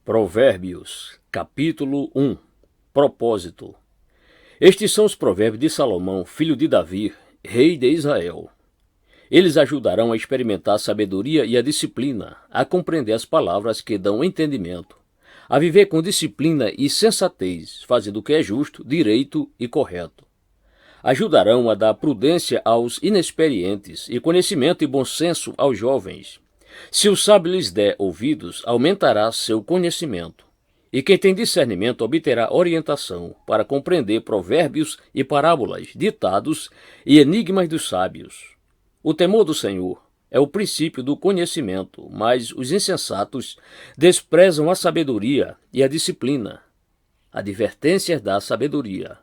Provérbios, capítulo 1. Propósito. Estes são os provérbios de Salomão, filho de Davi, rei de Israel. Eles ajudarão a experimentar a sabedoria e a disciplina, a compreender as palavras que dão entendimento, a viver com disciplina e sensatez, fazendo o que é justo, direito e correto. Ajudarão a dar prudência aos inexperientes e conhecimento e bom senso aos jovens. Se o sábio lhes der ouvidos, aumentará seu conhecimento. E quem tem discernimento obterá orientação para compreender provérbios e parábolas, ditados e enigmas dos sábios. O temor do Senhor é o princípio do conhecimento, mas os insensatos desprezam a sabedoria e a disciplina. Advertências da sabedoria.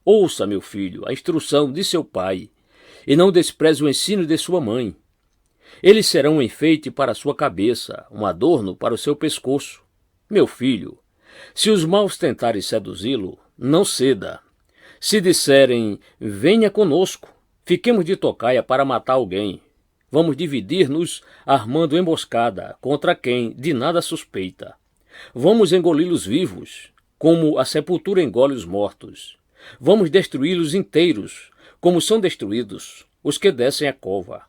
Ouça, meu filho, a instrução de seu pai, e não despreze o ensino de sua mãe. Eles serão um enfeite para a sua cabeça, um adorno para o seu pescoço. Meu filho, se os maus tentarem seduzi-lo, não ceda. Se disserem, venha conosco, fiquemos de tocaia para matar alguém. Vamos dividir-nos armando emboscada contra quem de nada suspeita. Vamos engoli-los vivos, como a sepultura engole os mortos. Vamos destruí-los inteiros, como são destruídos os que descem a cova.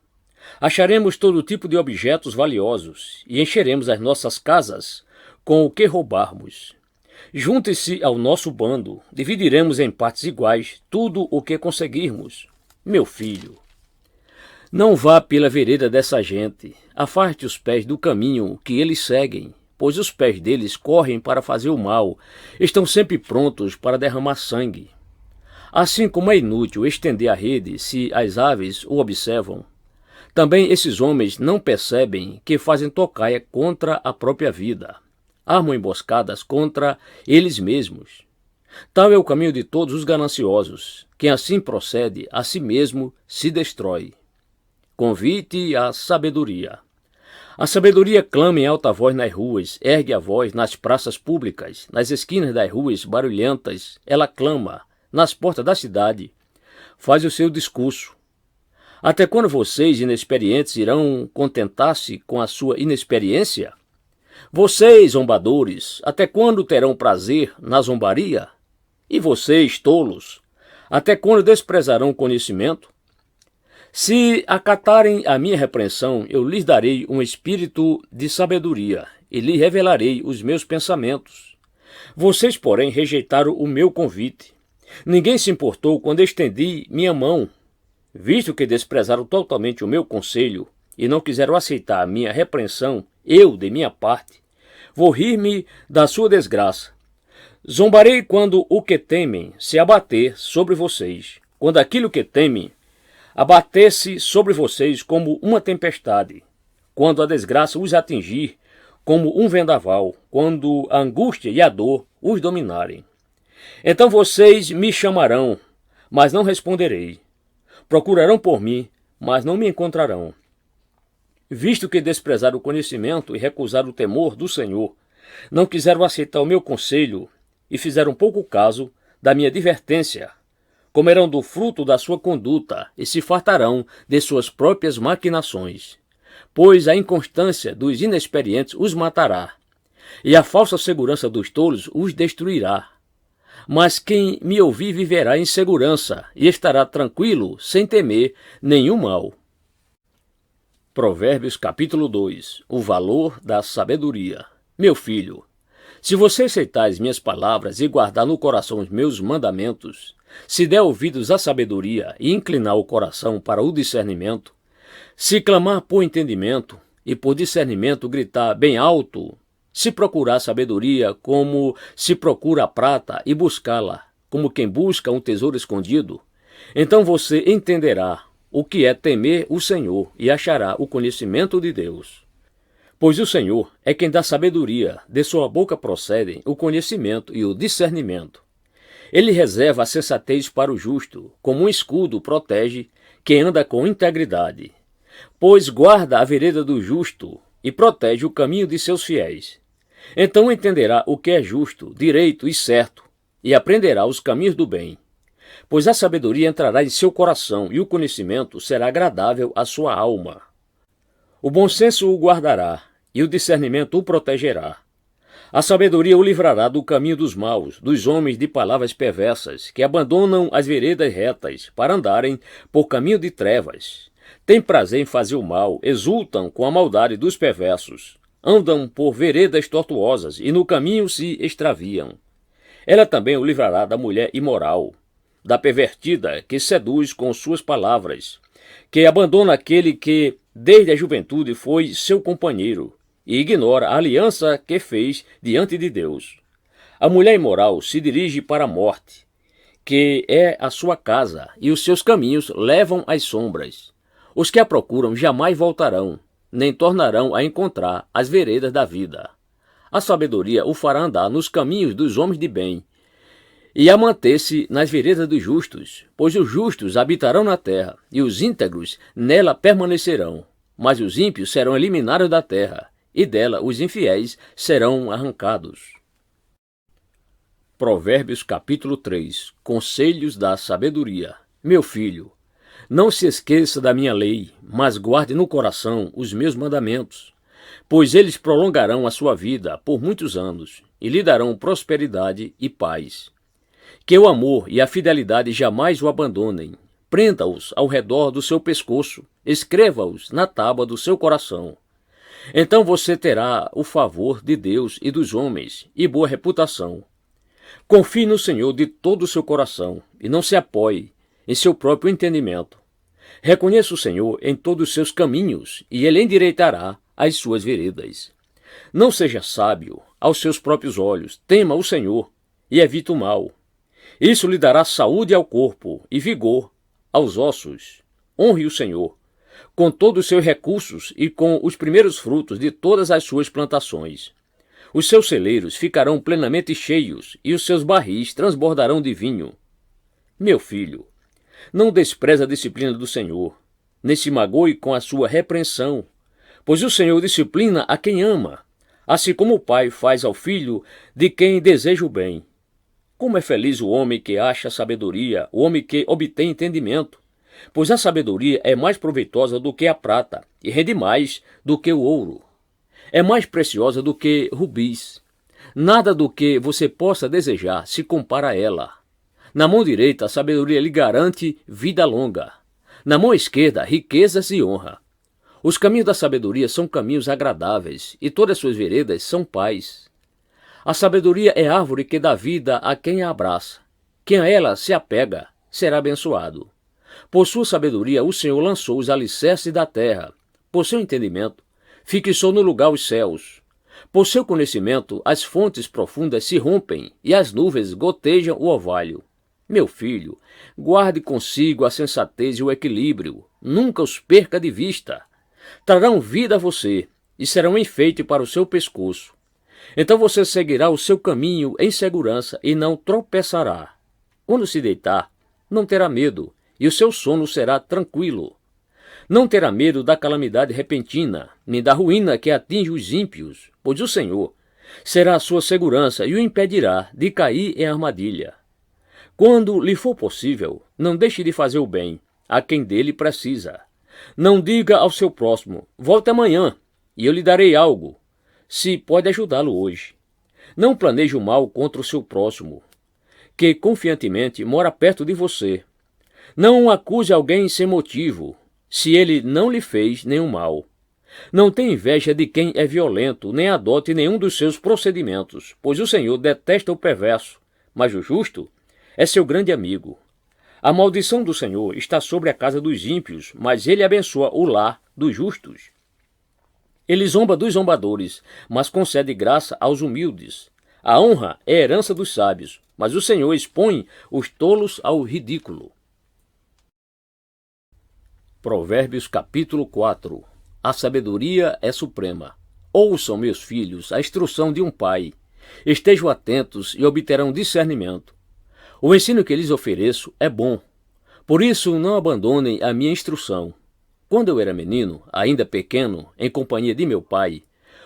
Acharemos todo tipo de objetos valiosos e encheremos as nossas casas com o que roubarmos. Junte-se ao nosso bando, dividiremos em partes iguais tudo o que conseguirmos. Meu filho, não vá pela vereda dessa gente, afaste os pés do caminho que eles seguem, pois os pés deles correm para fazer o mal, estão sempre prontos para derramar sangue. Assim como é inútil estender a rede se as aves o observam, também esses homens não percebem que fazem tocaia contra a própria vida. Armam emboscadas contra eles mesmos. Tal é o caminho de todos os gananciosos. Quem assim procede, a si mesmo se destrói. Convite à sabedoria. A sabedoria clama em alta voz nas ruas, ergue a voz nas praças públicas, nas esquinas das ruas barulhentas. Ela clama nas portas da cidade. Faz o seu discurso. Até quando vocês, inexperientes, irão contentar-se com a sua inexperiência? Vocês, zombadores, até quando terão prazer na zombaria? E vocês, tolos, até quando desprezarão o conhecimento? Se acatarem a minha repreensão, eu lhes darei um espírito de sabedoria e lhes revelarei os meus pensamentos. Vocês, porém, rejeitaram o meu convite. Ninguém se importou quando estendi minha mão. Visto que desprezaram totalmente o meu conselho e não quiseram aceitar a minha repreensão, eu, de minha parte, vou rir-me da sua desgraça. Zombarei quando o que temem se abater sobre vocês, quando aquilo que temem abater-se sobre vocês como uma tempestade, quando a desgraça os atingir como um vendaval, quando a angústia e a dor os dominarem. Então vocês me chamarão, mas não responderei. Procurarão por mim, mas não me encontrarão. Visto que desprezaram o conhecimento e recusaram o temor do Senhor, não quiseram aceitar o meu conselho e fizeram pouco caso da minha advertência, comerão do fruto da sua conduta e se fartarão de suas próprias maquinações. Pois a inconstância dos inexperientes os matará, e a falsa segurança dos tolos os destruirá. Mas quem me ouvir viverá em segurança e estará tranquilo, sem temer nenhum mal. Provérbios capítulo 2. O valor da sabedoria. Meu filho, se você aceitar as minhas palavras e guardar no coração os meus mandamentos, se der ouvidos à sabedoria e inclinar o coração para o discernimento, se clamar por entendimento e por discernimento gritar bem alto, se procurar sabedoria como se procura a prata e buscá-la como quem busca um tesouro escondido, então você entenderá o que é temer o Senhor e achará o conhecimento de Deus. Pois o Senhor é quem dá sabedoria, de sua boca procedem o conhecimento e o discernimento. Ele reserva a sensatez para o justo, como um escudo protege quem anda com integridade. Pois guarda a vereda do justo e protege o caminho de seus fiéis. Então entenderá o que é justo, direito e certo, e aprenderá os caminhos do bem. Pois a sabedoria entrará em seu coração e o conhecimento será agradável à sua alma. O bom senso o guardará e o discernimento o protegerá. A sabedoria o livrará do caminho dos maus, dos homens de palavras perversas, que abandonam as veredas retas para andarem por caminho de trevas. Têm prazer em fazer o mal, exultam com a maldade dos perversos. Andam por veredas tortuosas e no caminho se extraviam. Ela também o livrará da mulher imoral, da pervertida que seduz com suas palavras, que abandona aquele que desde a juventude foi seu companheiro e ignora a aliança que fez diante de Deus. A mulher imoral se dirige para a morte, que é a sua casa, e os seus caminhos levam às sombras. Os que a procuram jamais voltarão, nem tornarão a encontrar as veredas da vida. A sabedoria o fará andar nos caminhos dos homens de bem, e a manter-se nas veredas dos justos, pois os justos habitarão na terra, e os íntegros nela permanecerão. Mas os ímpios serão eliminados da terra, e dela os infiéis serão arrancados. Provérbios capítulo 3. Conselhos da sabedoria. Meu filho, não se esqueça da minha lei, mas guarde no coração os meus mandamentos, pois eles prolongarão a sua vida por muitos anos, e lhe darão prosperidade e paz. Que o amor e a fidelidade jamais o abandonem. Prenda-os ao redor do seu pescoço, escreva-os na tábua do seu coração. Então você terá o favor de Deus e dos homens, e boa reputação. Confie no Senhor de todo o seu coração, e não se apoie em seu próprio entendimento. Reconheça o Senhor em todos os seus caminhos, e Ele endireitará as suas veredas. Não seja sábio aos seus próprios olhos, tema o Senhor, e evite o mal. Isso lhe dará saúde ao corpo e vigor aos ossos. Honre o Senhor com todos os seus recursos e com os primeiros frutos de todas as suas plantações. Os seus celeiros ficarão plenamente cheios e os seus barris transbordarão de vinho. Meu filho, não despreze a disciplina do Senhor, nem se magoe com a sua repreensão, pois o Senhor disciplina a quem ama, assim como o pai faz ao filho de quem deseja o bem. Como é feliz o homem que acha sabedoria, o homem que obtém entendimento, pois a sabedoria é mais proveitosa do que a prata e rende mais do que o ouro. É mais preciosa do que rubis. Nada do que você possa desejar se compara a ela. Na mão direita, a sabedoria lhe garante vida longa. Na mão esquerda, riquezas e honra. Os caminhos da sabedoria são caminhos agradáveis, e todas as suas veredas são paz. A sabedoria é árvore que dá vida a quem a abraça. Quem a ela se apega será abençoado. Por sua sabedoria, o Senhor lançou os alicerces da terra. Por seu entendimento, fixou no lugar os céus. Por seu conhecimento, as fontes profundas se rompem e as nuvens gotejam o orvalho. Meu filho, guarde consigo a sensatez e o equilíbrio. Nunca os perca de vista. Trarão vida a você e serão enfeite para o seu pescoço. Então você seguirá o seu caminho em segurança e não tropeçará. Quando se deitar, não terá medo, e o seu sono será tranquilo. Não terá medo da calamidade repentina, nem da ruína que atinge os ímpios, pois o Senhor será a sua segurança e o impedirá de cair em armadilha. Quando lhe for possível, não deixe de fazer o bem a quem dele precisa. Não diga ao seu próximo, volte amanhã, e eu lhe darei algo, se pode ajudá-lo hoje. Não planeje o mal contra o seu próximo, que confiantemente mora perto de você. Não acuse alguém sem motivo, se ele não lhe fez nenhum mal. Não tenha inveja de quem é violento, nem adote nenhum dos seus procedimentos, pois o Senhor detesta o perverso, mas o justo é seu grande amigo. A maldição do Senhor está sobre a casa dos ímpios, mas ele abençoa o lar dos justos. Ele zomba dos zombadores, mas concede graça aos humildes. A honra é a herança dos sábios, mas o Senhor expõe os tolos ao ridículo. Provérbios capítulo 4. A sabedoria é suprema. Ouçam, meus filhos, a instrução de um pai. Estejam atentos e obterão discernimento. O ensino que lhes ofereço é bom. Por isso não abandonem a minha instrução. Quando eu era menino, ainda pequeno, em companhia de meu pai,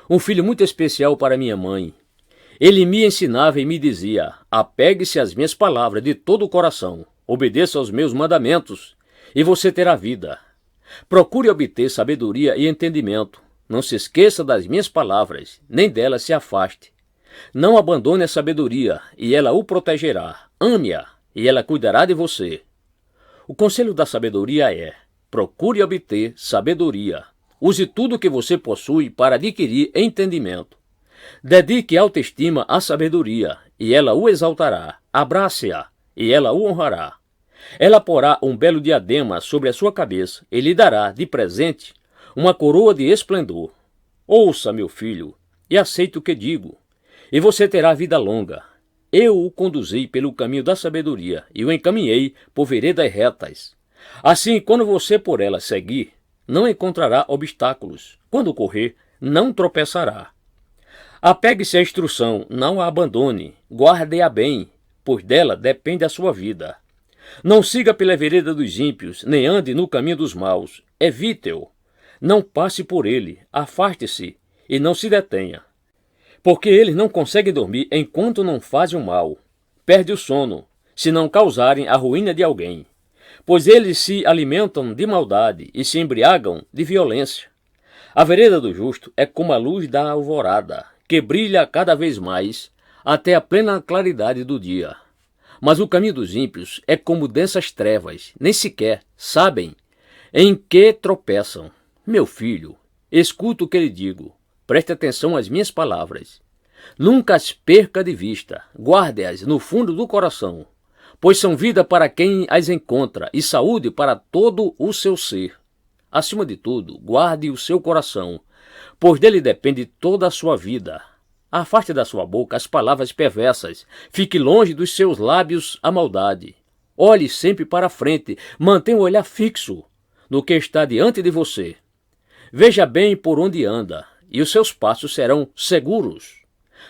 um filho muito especial para minha mãe, ele me ensinava e me dizia: apegue-se às minhas palavras de todo o coração, obedeça aos meus mandamentos, e você terá vida. Procure obter sabedoria e entendimento. Não se esqueça das minhas palavras, nem delas se afaste. Não abandone a sabedoria, e ela o protegerá. Ame-a, e ela cuidará de você. O conselho da sabedoria é: procure obter sabedoria. Use tudo o que você possui para adquirir entendimento. Dedique autoestima à sabedoria, e ela o exaltará. Abrace-a, e ela o honrará. Ela porá um belo diadema sobre a sua cabeça e lhe dará, de presente, uma coroa de esplendor. Ouça, meu filho, e aceite o que digo, e você terá vida longa. Eu o conduzi pelo caminho da sabedoria e o encaminhei por veredas retas. Assim, quando você por ela seguir, não encontrará obstáculos. Quando correr, não tropeçará. Apegue-se à instrução, não a abandone, guarde-a bem, pois dela depende a sua vida. Não siga pela vereda dos ímpios, nem ande no caminho dos maus. Evite-o. Não passe por ele, afaste-se e não se detenha. Porque eles não conseguem dormir enquanto não fazem o mal. Perde o sono, se não causarem a ruína de alguém. Pois eles se alimentam de maldade e se embriagam de violência. A vereda do justo é como a luz da alvorada, que brilha cada vez mais, até a plena claridade do dia. Mas o caminho dos ímpios é como densas trevas, nem sequer sabem em que tropeçam. Meu filho, escuta o que lhe digo, preste atenção às minhas palavras. Nunca as perca de vista, guarde-as no fundo do coração, pois são vida para quem as encontra e saúde para todo o seu ser. Acima de tudo, guarde o seu coração, pois dele depende toda a sua vida. Afaste da sua boca as palavras perversas, fique longe dos seus lábios a maldade. Olhe sempre para a frente, mantenha o olhar fixo no que está diante de você. Veja bem por onde anda, e os seus passos serão seguros.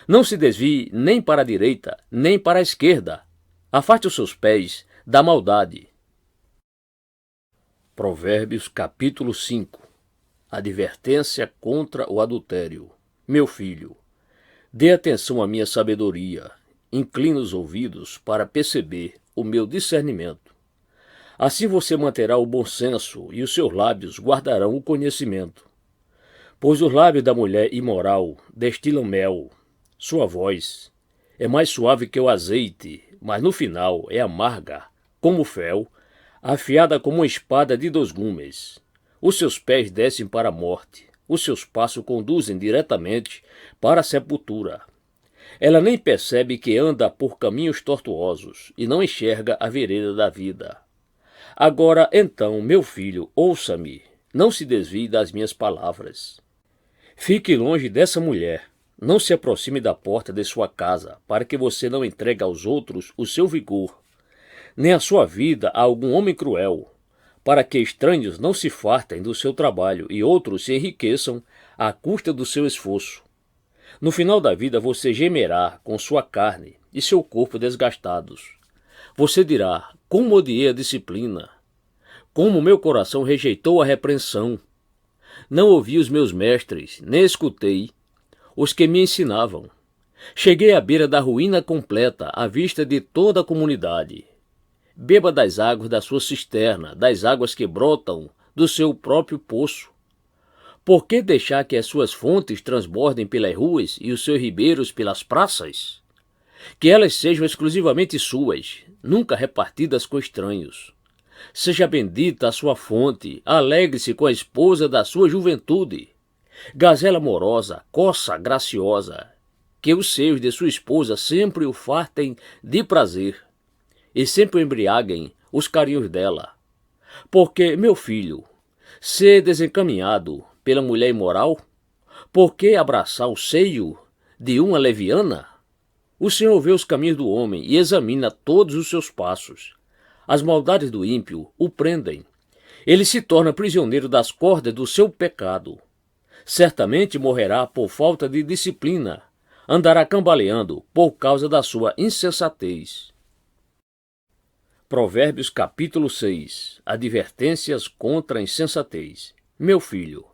Não se desvie nem para a direita, nem para a esquerda. Afaste os seus pés da maldade. Provérbios capítulo 5. Advertência contra o adultério. Meu filho, dê atenção à minha sabedoria, inclina os ouvidos para perceber o meu discernimento. Assim você manterá o bom senso e os seus lábios guardarão o conhecimento. Pois os lábios da mulher imoral destilam mel, sua voz é mais suave que o azeite, mas no final é amarga como fel, afiada como uma espada de 2 gumes. Os seus pés descem para a morte, os seus passos conduzem diretamente para a sepultura. Ela nem percebe que anda por caminhos tortuosos e não enxerga a vereda da vida. Agora, então, meu filho, ouça-me, não se desvie das minhas palavras. Fique longe dessa mulher, não se aproxime da porta de sua casa, para que você não entregue aos outros o seu vigor, nem a sua vida a algum homem cruel, para que estranhos não se fartem do seu trabalho e outros se enriqueçam à custa do seu esforço. No final da vida você gemerá com sua carne e seu corpo desgastados. Você dirá: como odiei a disciplina, como meu coração rejeitou a repreensão. Não ouvi os meus mestres, nem escutei os que me ensinavam. Cheguei à beira da ruína completa, à vista de toda a comunidade. Beba das águas da sua cisterna, das águas que brotam do seu próprio poço. Por que deixar que as suas fontes transbordem pelas ruas e os seus ribeiros pelas praças? Que elas sejam exclusivamente suas, nunca repartidas com estranhos. Seja bendita a sua fonte, alegre-se com a esposa da sua juventude. Gazela amorosa, coça graciosa, que os seios de sua esposa sempre o fartem de prazer e sempre o embriaguem os carinhos dela. Porque, meu filho, ser desencaminhado pela mulher imoral? Por que abraçar o seio de uma leviana? O Senhor vê os caminhos do homem e examina todos os seus passos. As maldades do ímpio o prendem. Ele se torna prisioneiro das cordas do seu pecado. Certamente morrerá por falta de disciplina. Andará cambaleando por causa da sua insensatez. Provérbios capítulo 6. Advertências contra a insensatez. Meu filho,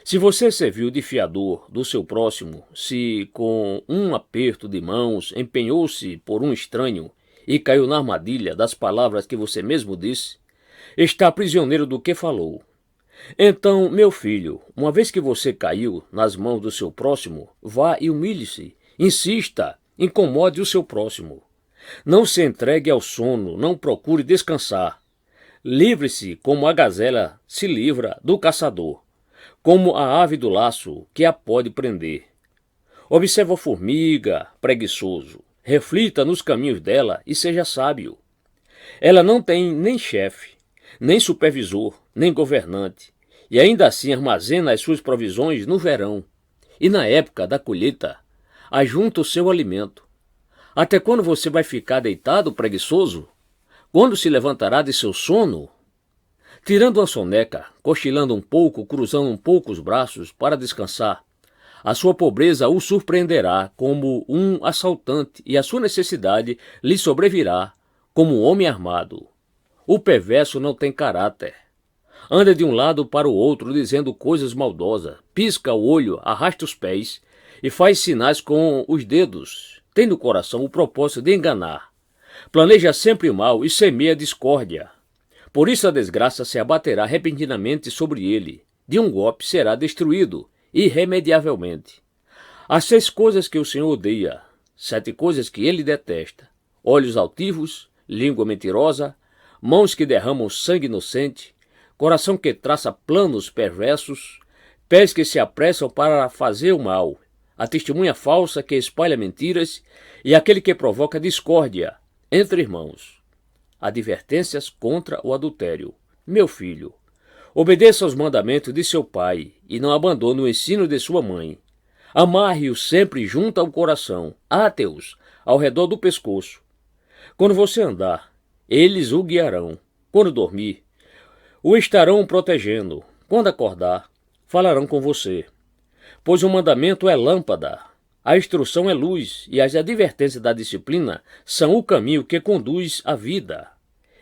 se você serviu de fiador do seu próximo, se com um aperto de mãos empenhou-se por um estranho e caiu na armadilha das palavras que você mesmo disse, está prisioneiro do que falou. Então, meu filho, uma vez que você caiu nas mãos do seu próximo, vá e humilhe-se Insista, incomode o seu próximo. Não se entregue ao sono, não procure descansar. Livre-se como a gazela se livra do caçador, como a ave do laço que a pode prender. Observe a formiga, preguiçoso. Reflita nos caminhos dela e seja sábio. Ela não tem nem chefe, nem supervisor, nem governante, e ainda assim armazena as suas provisões no verão, e na época da colheita, ajunta o seu alimento. Até quando você vai ficar deitado, preguiçoso? Quando se levantará de seu sono? Tirando uma soneca, cochilando um pouco, cruzando um pouco os braços para descansar, a sua pobreza o surpreenderá como um assaltante e a sua necessidade lhe sobrevirá como um homem armado. O perverso não tem caráter. Anda de um lado para o outro dizendo coisas maldosas, pisca o olho, arrasta os pés e faz sinais com os dedos. Tem no coração o propósito de enganar. Planeja sempre o mal e semeia discórdia. Por isso a desgraça se abaterá repentinamente sobre ele. De um golpe será destruído, irremediavelmente. Há 6 coisas que o Senhor odeia, 7 coisas que ele detesta: olhos altivos, língua mentirosa, mãos que derramam sangue inocente, coração que traça planos perversos, pés que se apressam para fazer o mal, a testemunha falsa que espalha mentiras e aquele que provoca discórdia entre irmãos. Advertências contra o adultério. Meu filho, obedeça aos mandamentos de seu pai e não abandone o ensino de sua mãe. Amarre-os sempre junto ao coração, ate-os ao redor do pescoço. Quando você andar, eles o guiarão. Quando dormir, o estarão protegendo. Quando acordar, falarão com você. Pois o mandamento é lâmpada, a instrução é luz e as advertências da disciplina são o caminho que conduz à vida.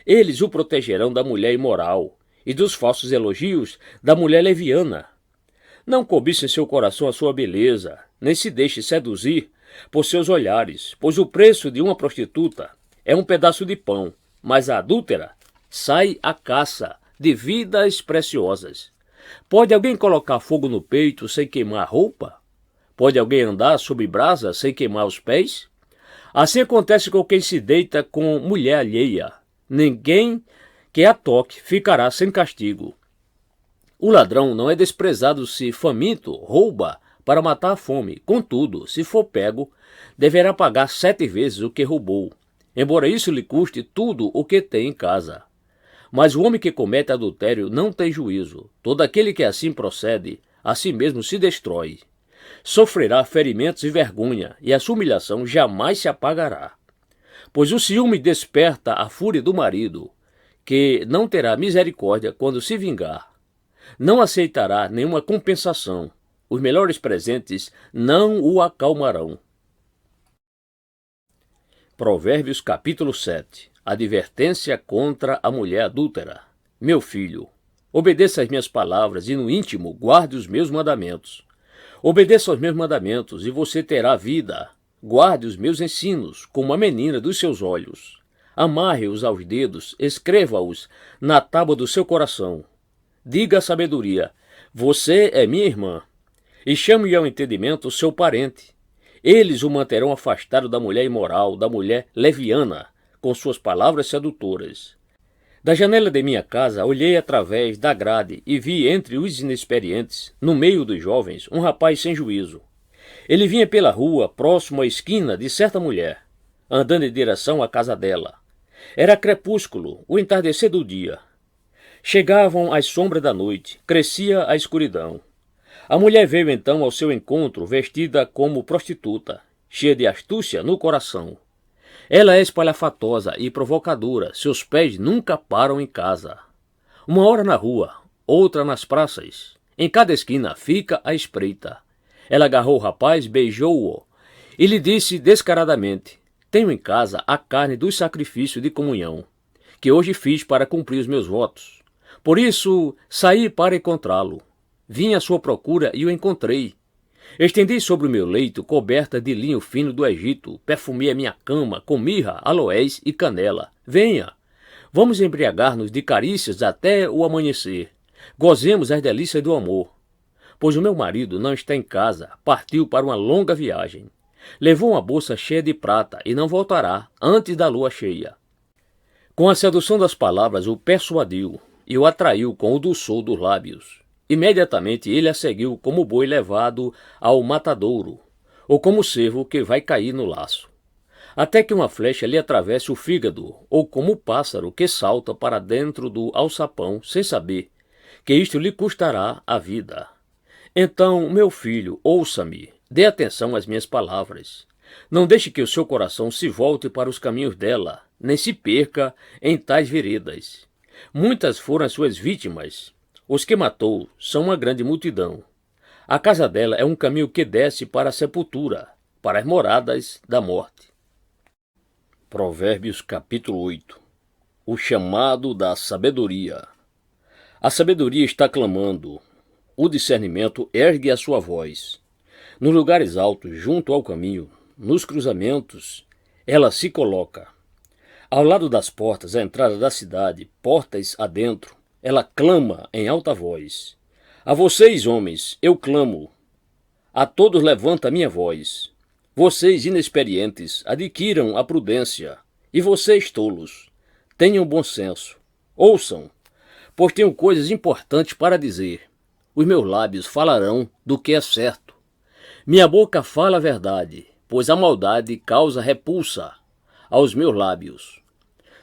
Eles o protegerão da mulher imoral e dos falsos elogios da mulher leviana. Não cobice em seu coração a sua beleza, nem se deixe seduzir por seus olhares, pois o preço de uma prostituta é um pedaço de pão, mas a adúltera sai à caça de vidas preciosas. Pode alguém colocar fogo no peito sem queimar a roupa? Pode alguém andar sob brasa sem queimar os pés? Assim acontece com quem se deita com mulher alheia. Ninguém que a toque ficará sem castigo. O ladrão não é desprezado se faminto rouba para matar a fome. Contudo, se for pego, deverá pagar 7 vezes o que roubou, embora isso lhe custe tudo o que tem em casa. Mas o homem que comete adultério não tem juízo. Todo aquele que assim procede, a si mesmo se destrói. Sofrerá ferimentos e vergonha, e a sua humilhação jamais se apagará. Pois o ciúme desperta a fúria do marido, que não terá misericórdia quando se vingar. Não aceitará nenhuma compensação. Os melhores presentes não o acalmarão. Provérbios capítulo 7. Advertência contra a mulher adúltera. Meu filho, obedeça às minhas palavras e no íntimo guarde os meus mandamentos. Obedeça aos meus mandamentos e você terá vida. Guarde os meus ensinos como a menina dos seus olhos. Amarre-os aos dedos, escreva-os na tábua do seu coração. Diga à sabedoria: você é minha irmã. E chame ao entendimento o seu parente. Eles o manterão afastado da mulher imoral, da mulher leviana, com suas palavras sedutoras. Da janela de minha casa olhei através da grade e vi entre os inexperientes, no meio dos jovens, um rapaz sem juízo. Ele vinha pela rua, próximo à esquina de certa mulher, andando em direção à casa dela. Era crepúsculo, o entardecer do dia. Chegavam as sombras da noite, crescia a escuridão. A mulher veio então ao seu encontro vestida como prostituta, cheia de astúcia no coração. Ela é espalhafatosa e provocadora, seus pés nunca param em casa. Uma hora na rua, outra nas praças. Em cada esquina fica à espreita. Ela agarrou o rapaz, beijou-o e lhe disse descaradamente: tenho em casa a carne dos sacrifícios de comunhão, que hoje fiz para cumprir os meus votos. Por isso saí para encontrá-lo. Vim à sua procura e o encontrei. Estendi sobre o meu leito coberta de linho fino do Egito, perfumei a minha cama com mirra, aloés e canela. Venha, vamos embriagar-nos de carícias até o amanhecer. Gozemos as delícias do amor. Pois o meu marido não está em casa, partiu para uma longa viagem. Levou uma bolsa cheia de prata e não voltará antes da lua cheia. Com a sedução das palavras o persuadiu e o atraiu com o dulçor dos lábios. Imediatamente ele a seguiu como boi levado ao matadouro, ou como cervo que vai cair no laço, até que uma flecha lhe atravesse o fígado, ou como o pássaro que salta para dentro do alçapão sem saber que isto lhe custará a vida. Então, meu filho, ouça-me, dê atenção às minhas palavras. Não deixe que o seu coração se volte para os caminhos dela, nem se perca em tais veredas. Muitas foram as suas vítimas. Os que matou são uma grande multidão. A casa dela é um caminho que desce para a sepultura, para as moradas da morte. Provérbios capítulo 8. O chamado da sabedoria. A sabedoria está clamando. O discernimento ergue a sua voz. Nos lugares altos, junto ao caminho, nos cruzamentos, ela se coloca. Ao lado das portas, à entrada da cidade, portas adentro, ela clama em alta voz. A vocês, homens, eu clamo. A todos levanta a minha voz. Vocês, inexperientes, adquiram a prudência. E vocês, tolos, tenham bom senso. Ouçam, pois tenho coisas importantes para dizer. Os meus lábios falarão do que é certo. Minha boca fala a verdade, pois a maldade causa repulsa aos meus lábios.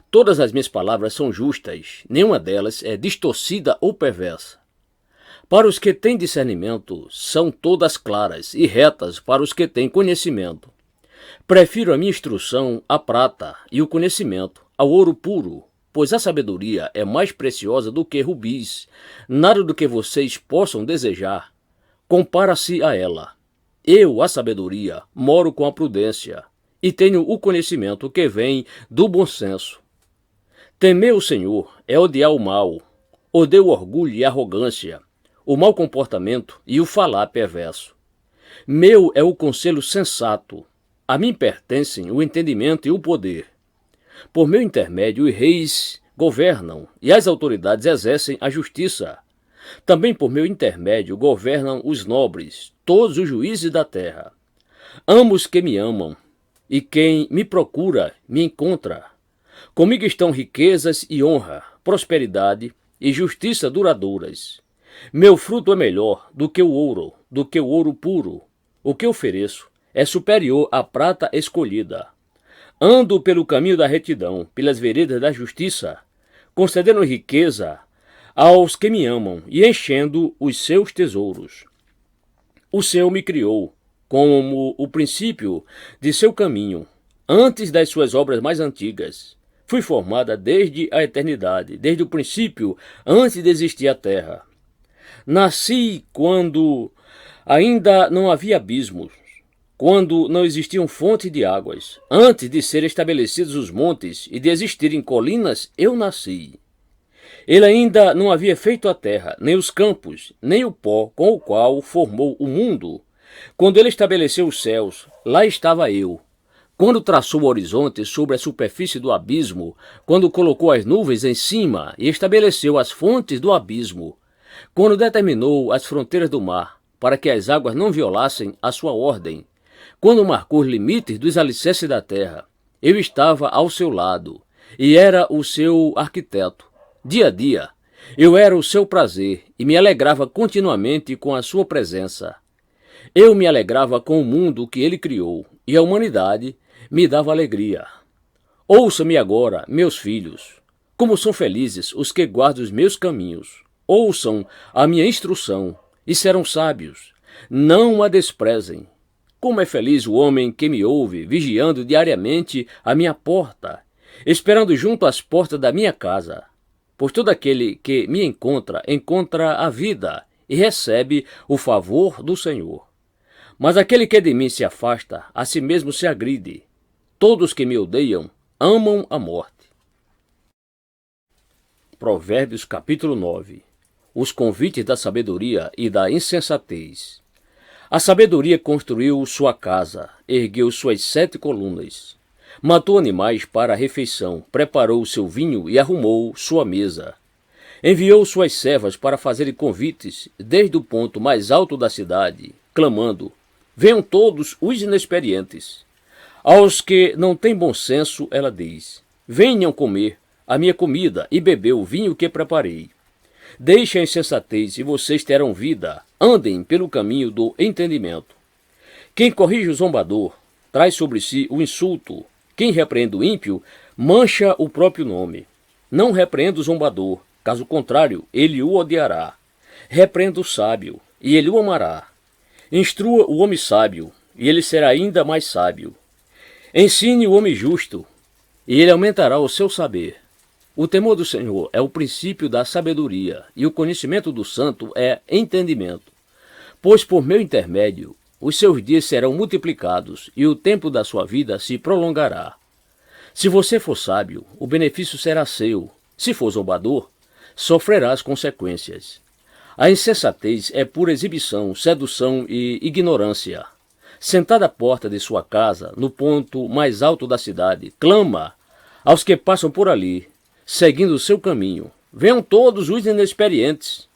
Todas as minhas palavras são justas, nenhuma delas é distorcida ou perversa. Para os que têm discernimento, são todas claras e retas para os que têm conhecimento. Prefiro a minha instrução à prata e o conhecimento ao ouro puro, pois a sabedoria é mais preciosa do que rubis. Nada do que vocês possam desejar compara-se a ela. Eu, a sabedoria, moro com a prudência e tenho o conhecimento que vem do bom senso. Temer o Senhor é odiar o mal, odeio o orgulho e a arrogância, o mau comportamento e o falar perverso. Meu é o conselho sensato, a mim pertencem o entendimento e o poder. Por meu intermédio os reis governam e as autoridades exercem a justiça. Também por meu intermédio governam os nobres, todos os juízes da terra. Amo os que me amam, e quem me procura me encontra. Comigo estão riquezas e honra, prosperidade e justiça duradouras. Meu fruto é melhor do que o ouro puro. O que ofereço é superior à prata escolhida. Ando pelo caminho da retidão, pelas veredas da justiça, concedendo riqueza aos que me amam e enchendo os seus tesouros. O Senhor me criou como o princípio de seu caminho, antes das suas obras mais antigas. Fui formada desde a eternidade, desde o princípio, antes de existir a terra. Nasci quando ainda não havia abismos, quando não existiam fontes de águas. Antes de serem estabelecidos os montes e de existirem colinas, eu nasci. Ele ainda não havia feito a terra, nem os campos, nem o pó com o qual formou o mundo. Quando ele estabeleceu os céus, lá estava eu. Quando traçou o horizonte sobre a superfície do abismo, quando colocou as nuvens em cima e estabeleceu as fontes do abismo, quando determinou as fronteiras do mar, para que as águas não violassem a sua ordem, quando marcou os limites dos alicerces da terra, eu estava ao seu lado e era o seu arquiteto. Dia a dia, eu era o seu prazer e me alegrava continuamente com a sua presença. Eu me alegrava com o mundo que ele criou e a humanidade me dava alegria. Ouça-me agora, meus filhos, como são felizes os que guardam os meus caminhos. Ouçam a minha instrução e serão sábios. Não a desprezem. Como é feliz o homem que me ouve, vigiando diariamente a minha porta, esperando junto às portas da minha casa. Pois todo aquele que me encontra, encontra a vida e recebe o favor do Senhor. Mas aquele que de mim se afasta, a si mesmo se agride. Todos que me odeiam amam a morte. Provérbios capítulo 9. Os convites da sabedoria e da insensatez. A sabedoria construiu sua casa, ergueu suas 7 colunas. Matou animais para a refeição, preparou seu vinho e arrumou sua mesa. Enviou suas servas para fazerem convites desde o ponto mais alto da cidade, clamando: Venham todos os inexperientes. Aos que não têm bom senso, ela diz: venham comer a minha comida e beber o vinho que preparei. Deixem a insensatez e vocês terão vida. Andem pelo caminho do entendimento. Quem corrige o zombador traz sobre si o insulto. Quem repreende o ímpio mancha o próprio nome. Não repreenda o zombador, caso contrário, ele o odiará. Repreenda o sábio, e ele o amará. Instrua o homem sábio, e ele será ainda mais sábio. Ensine o homem justo, e ele aumentará o seu saber. O temor do Senhor é o princípio da sabedoria, e o conhecimento do santo é entendimento. Pois por meu intermédio, os seus dias serão multiplicados, e o tempo da sua vida se prolongará. Se você for sábio, o benefício será seu. Se for zombador, sofrerá as consequências. A insensatez é pura exibição, sedução e ignorância. Sentada à porta de sua casa, no ponto mais alto da cidade, clama aos que passam por ali, seguindo o seu caminho. Venham todos os inexperientes.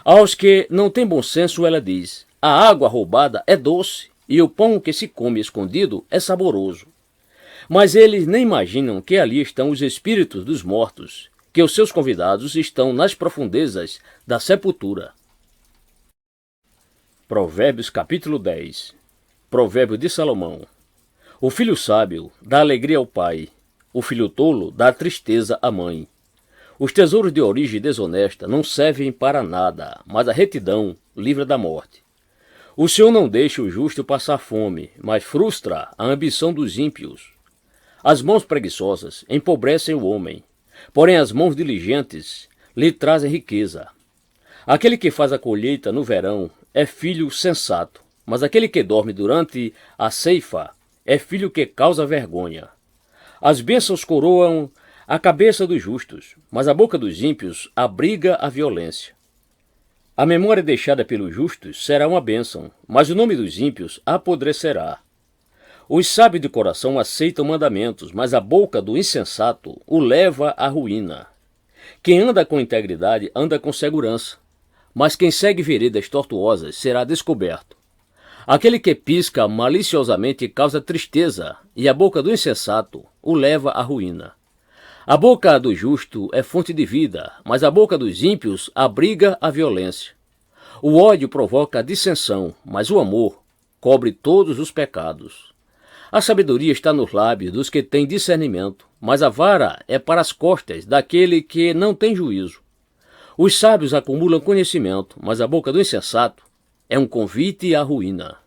Aos que não têm bom senso, ela diz: a água roubada é doce, e o pão que se come escondido é saboroso. Mas eles nem imaginam que ali estão os espíritos dos mortos, que os seus convidados estão nas profundezas da sepultura. Provérbios capítulo 10. Provérbio de Salomão. O filho sábio dá alegria ao pai, o filho tolo dá tristeza à mãe. Os tesouros de origem desonesta não servem para nada, mas a retidão livra da morte. O Senhor não deixa o justo passar fome, mas frustra a ambição dos ímpios. As mãos preguiçosas empobrecem o homem, porém as mãos diligentes lhe trazem riqueza. Aquele que faz a colheita no verão é filho sensato, mas aquele que dorme durante a ceifa é filho que causa vergonha. As bênçãos coroam a cabeça dos justos, mas a boca dos ímpios abriga a violência. A memória deixada pelos justos será uma bênção, mas o nome dos ímpios apodrecerá. Os sábios de coração aceitam mandamentos, mas a boca do insensato o leva à ruína. Quem anda com integridade anda com segurança, mas quem segue veredas tortuosas será descoberto. Aquele que pisca maliciosamente causa tristeza, e a boca do insensato o leva à ruína. A boca do justo é fonte de vida, mas a boca dos ímpios abriga a violência. O ódio provoca dissensão, mas o amor cobre todos os pecados. A sabedoria está nos lábios dos que têm discernimento, mas a vara é para as costas daquele que não tem juízo. Os sábios acumulam conhecimento, mas a boca do insensato é um convite à ruína.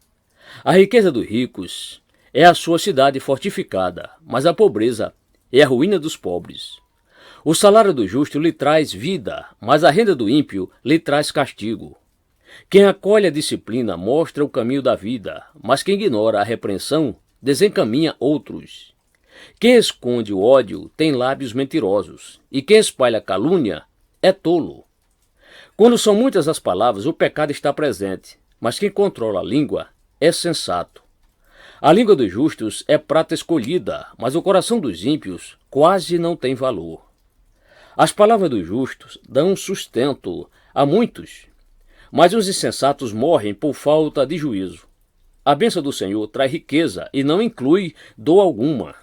A riqueza dos ricos é a sua cidade fortificada, mas a pobreza é a ruína dos pobres. O salário do justo lhe traz vida, mas a renda do ímpio lhe traz castigo. Quem acolhe a disciplina mostra o caminho da vida, mas quem ignora a repreensão desencaminha outros. Quem esconde o ódio tem lábios mentirosos, e quem espalha calúnia é tolo. Quando são muitas as palavras, o pecado está presente, mas quem controla a língua é sensato. A língua dos justos é prata escolhida, mas o coração dos ímpios quase não tem valor. As palavras dos justos dão sustento a muitos, mas os insensatos morrem por falta de juízo. A bênção do Senhor traz riqueza e não inclui dor alguma.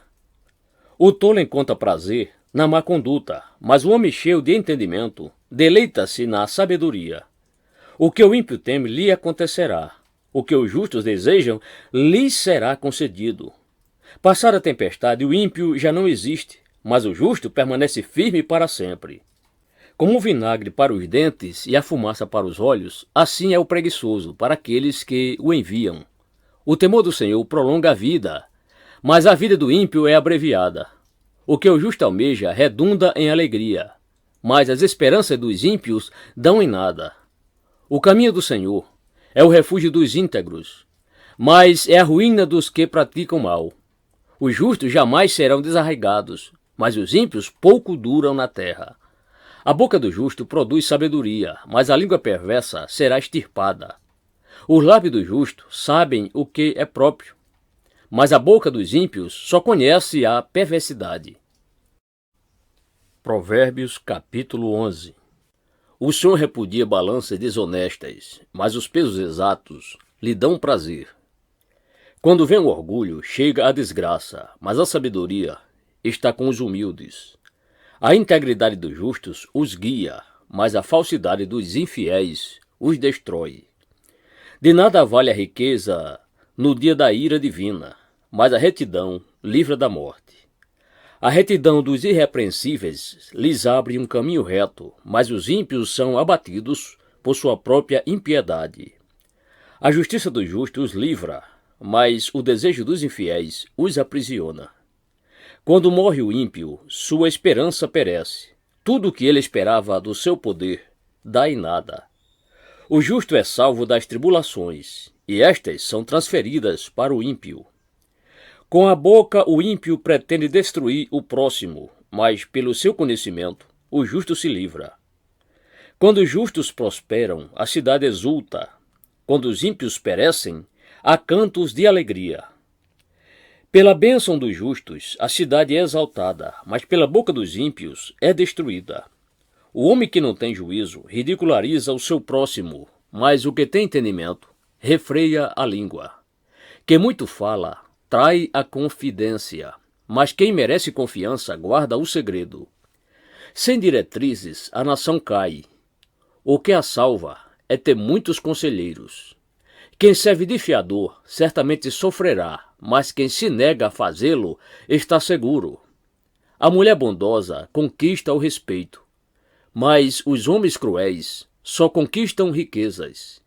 O tolo encontra prazer na má conduta, mas o homem cheio de entendimento deleita-se na sabedoria. O que o ímpio teme lhe acontecerá. O que os justos desejam lhes será concedido. Passada a tempestade, o ímpio já não existe, mas o justo permanece firme para sempre. Como o vinagre para os dentes e a fumaça para os olhos, assim é o preguiçoso para aqueles que o enviam. O temor do Senhor prolonga a vida, mas a vida do ímpio é abreviada. O que o justo almeja redunda em alegria, mas as esperanças dos ímpios dão em nada. O caminho do Senhor é o refúgio dos íntegros, mas é a ruína dos que praticam mal. Os justos jamais serão desarraigados, mas os ímpios pouco duram na terra. A boca do justo produz sabedoria, mas a língua perversa será extirpada. Os lábios do justo sabem o que é próprio, mas a boca dos ímpios só conhece a perversidade. Provérbios capítulo 11. O Senhor repudia balanças desonestas, mas os pesos exatos lhe dão prazer. Quando vem o orgulho, chega a desgraça, mas a sabedoria está com os humildes. A integridade dos justos os guia, mas a falsidade dos infiéis os destrói. De nada vale a riqueza no dia da ira divina, mas a retidão livra da morte. A retidão dos irrepreensíveis lhes abre um caminho reto, mas os ímpios são abatidos por sua própria impiedade. A justiça dos justos os livra, mas o desejo dos infiéis os aprisiona. Quando morre o ímpio, sua esperança perece. Tudo o que ele esperava do seu poder dá em nada. O justo é salvo das tribulações, e estas são transferidas para o ímpio. Com a boca o ímpio pretende destruir o próximo, mas pelo seu conhecimento o justo se livra. Quando os justos prosperam, a cidade exulta. Quando os ímpios perecem, há cantos de alegria. Pela bênção dos justos, a cidade é exaltada, mas pela boca dos ímpios é destruída. O homem que não tem juízo ridiculariza o seu próximo, mas o que tem entendimento refreia a língua. Quem muito fala, trai a confidência, mas quem merece confiança guarda o segredo. Sem diretrizes, a nação cai. O que a salva é ter muitos conselheiros. Quem serve de fiador certamente sofrerá, mas quem se nega a fazê-lo está seguro. A mulher bondosa conquista o respeito, mas os homens cruéis só conquistam riquezas.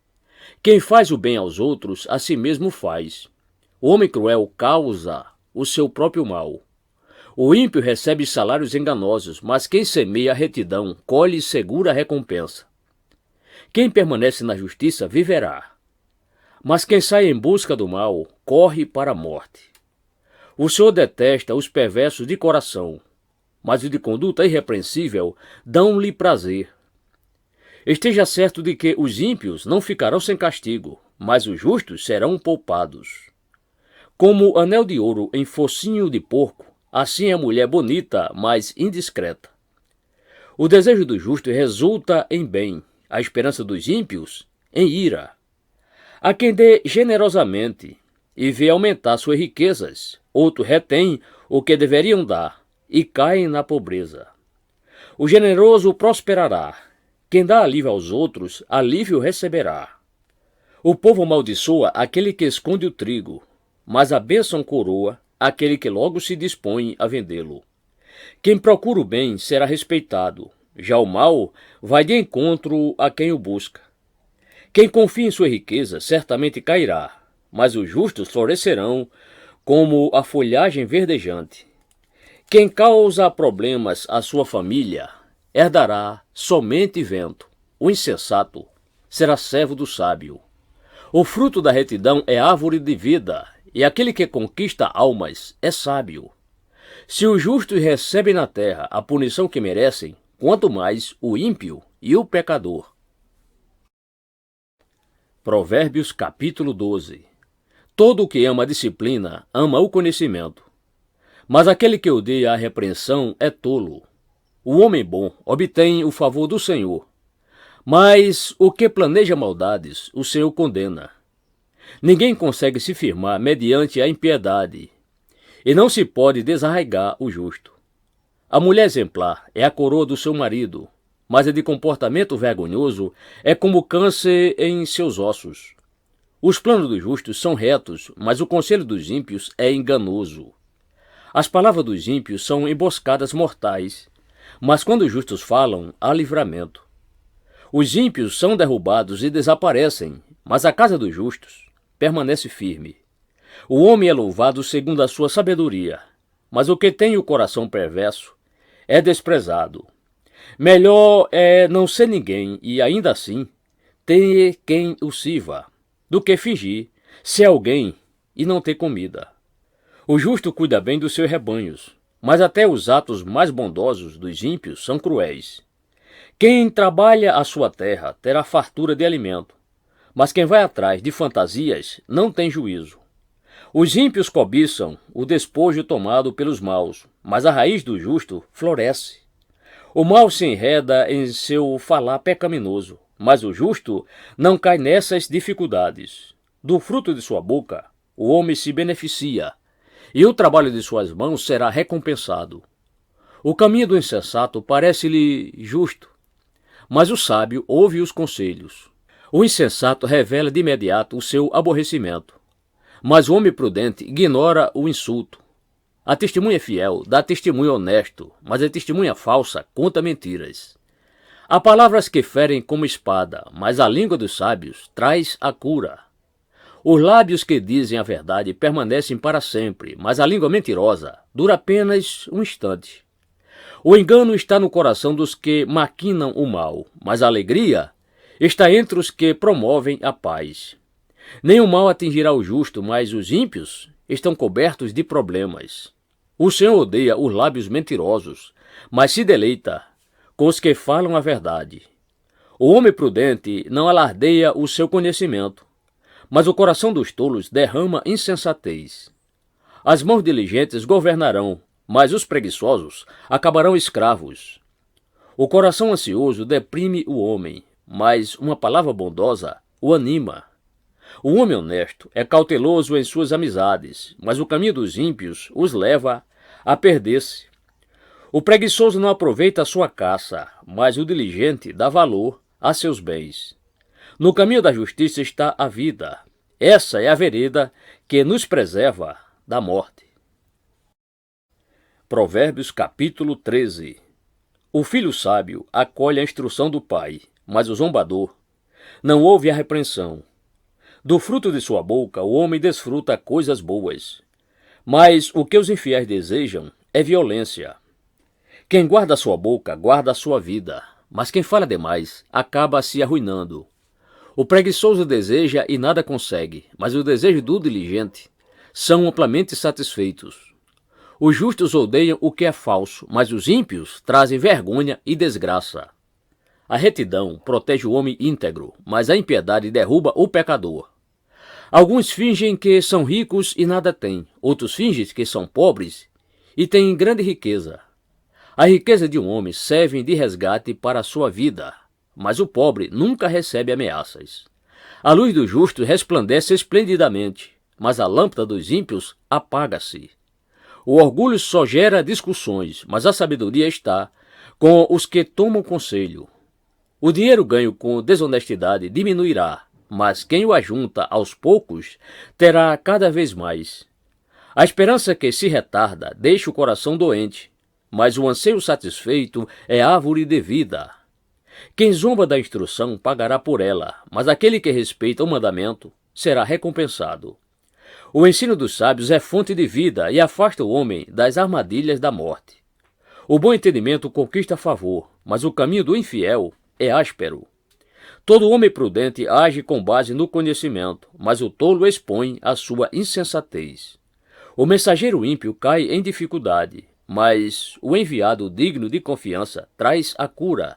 Quem faz o bem aos outros, a si mesmo faz. O homem cruel causa o seu próprio mal. O ímpio recebe salários enganosos, mas quem semeia a retidão colhe segura recompensa. Quem permanece na justiça viverá, mas quem sai em busca do mal corre para a morte. O Senhor detesta os perversos de coração, mas os de conduta irrepreensível dão-lhe prazer. Esteja certo de que os ímpios não ficarão sem castigo, mas os justos serão poupados. Como anel de ouro em focinho de porco, assim é a mulher bonita, mas indiscreta. O desejo do justo resulta em bem, a esperança dos ímpios em ira. A quem dê generosamente e vê aumentar suas riquezas, outro retém o que deveriam dar e cai na pobreza. O generoso prosperará. Quem dá alívio aos outros, alívio receberá. O povo amaldiçoa aquele que esconde o trigo, mas a bênção coroa aquele que logo se dispõe a vendê-lo. Quem procura o bem será respeitado, já o mal vai de encontro a quem o busca. Quem confia em sua riqueza certamente cairá, mas os justos florescerão como a folhagem verdejante. Quem causa problemas à sua família herdará somente vento. O insensato será servo do sábio. O fruto da retidão é árvore de vida, e aquele que conquista almas é sábio. Se os justos recebem na terra a punição que merecem, quanto mais o ímpio e o pecador. Provérbios capítulo 12. Todo o que ama a disciplina ama o conhecimento, mas aquele que odeia a repreensão é tolo. O homem bom obtém o favor do Senhor, mas o que planeja maldades, o Senhor condena. Ninguém consegue se firmar mediante a impiedade, e não se pode desarraigar o justo. A mulher exemplar é a coroa do seu marido, mas a de comportamento vergonhoso é como câncer em seus ossos. Os planos dos justos são retos, mas o conselho dos ímpios é enganoso. As palavras dos ímpios são emboscadas mortais, mas quando os justos falam, há livramento. Os ímpios são derrubados e desaparecem, mas a casa dos justos permanece firme. O homem é louvado segundo a sua sabedoria, mas o que tem o coração perverso é desprezado. Melhor é não ser ninguém e, ainda assim, ter quem o sirva, do que fingir ser alguém e não ter comida. O justo cuida bem dos seus rebanhos, mas até os atos mais bondosos dos ímpios são cruéis. Quem trabalha a sua terra terá fartura de alimento, mas quem vai atrás de fantasias não tem juízo. Os ímpios cobiçam o despojo tomado pelos maus, mas a raiz do justo floresce. O mal se enreda em seu falar pecaminoso, mas o justo não cai nessas dificuldades. Do fruto de sua boca, o homem se beneficia, e o trabalho de suas mãos será recompensado. O caminho do insensato parece-lhe justo, mas o sábio ouve os conselhos. O insensato revela de imediato o seu aborrecimento, mas o homem prudente ignora o insulto. A testemunha fiel dá testemunho honesto, mas a testemunha falsa conta mentiras. Há palavras que ferem como espada, mas a língua dos sábios traz a cura. Os lábios que dizem a verdade permanecem para sempre, mas a língua mentirosa dura apenas um instante. O engano está no coração dos que maquinam o mal, mas a alegria está entre os que promovem a paz. Nem o mal atingirá o justo, mas os ímpios estão cobertos de problemas. O Senhor odeia os lábios mentirosos, mas se deleita com os que falam a verdade. O homem prudente não alardeia o seu conhecimento, mas o coração dos tolos derrama insensatez. As mãos diligentes governarão, mas os preguiçosos acabarão escravos. O coração ansioso deprime o homem, mas uma palavra bondosa o anima. O homem honesto é cauteloso em suas amizades, mas o caminho dos ímpios os leva a perder-se. O preguiçoso não aproveita a sua caça, mas o diligente dá valor a seus bens. No caminho da justiça está a vida. Essa é a vereda que nos preserva da morte. Provérbios capítulo 13. O filho sábio acolhe a instrução do pai, mas o zombador não ouve a repreensão. Do fruto de sua boca o homem desfruta coisas boas, mas o que os infiéis desejam é violência. Quem guarda a sua boca guarda a sua vida, mas quem fala demais acaba se arruinando. O preguiçoso deseja e nada consegue, mas o desejo do diligente são amplamente satisfeitos. Os justos odeiam o que é falso, mas os ímpios trazem vergonha e desgraça. A retidão protege o homem íntegro, mas a impiedade derruba o pecador. Alguns fingem que são ricos e nada têm, outros fingem que são pobres e têm grande riqueza. A riqueza de um homem serve de resgate para a sua vida, mas o pobre nunca recebe ameaças. A luz do justo resplandece esplendidamente, mas a lâmpada dos ímpios apaga-se. O orgulho só gera discussões, mas a sabedoria está com os que tomam conselho. O dinheiro ganho com desonestidade diminuirá, mas quem o ajunta aos poucos terá cada vez mais. A esperança que se retarda deixa o coração doente, mas o anseio satisfeito é árvore de vida. Quem zomba da instrução pagará por ela, mas aquele que respeita o mandamento será recompensado. O ensino dos sábios é fonte de vida e afasta o homem das armadilhas da morte. O bom entendimento conquista favor, mas o caminho do infiel é áspero. Todo homem prudente age com base no conhecimento, mas o tolo expõe a sua insensatez. O mensageiro ímpio cai em dificuldade, mas o enviado digno de confiança traz a cura.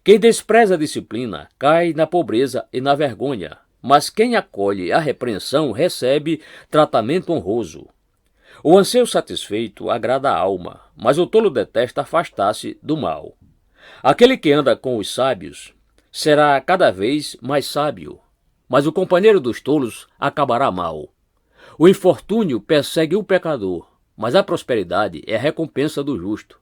Quem despreza a disciplina cai na pobreza e na vergonha, mas quem acolhe a repreensão recebe tratamento honroso. O anseio satisfeito agrada a alma, mas o tolo detesta afastar-se do mal. Aquele que anda com os sábios será cada vez mais sábio, mas o companheiro dos tolos acabará mal. O infortúnio persegue o pecador, mas a prosperidade é a recompensa do justo.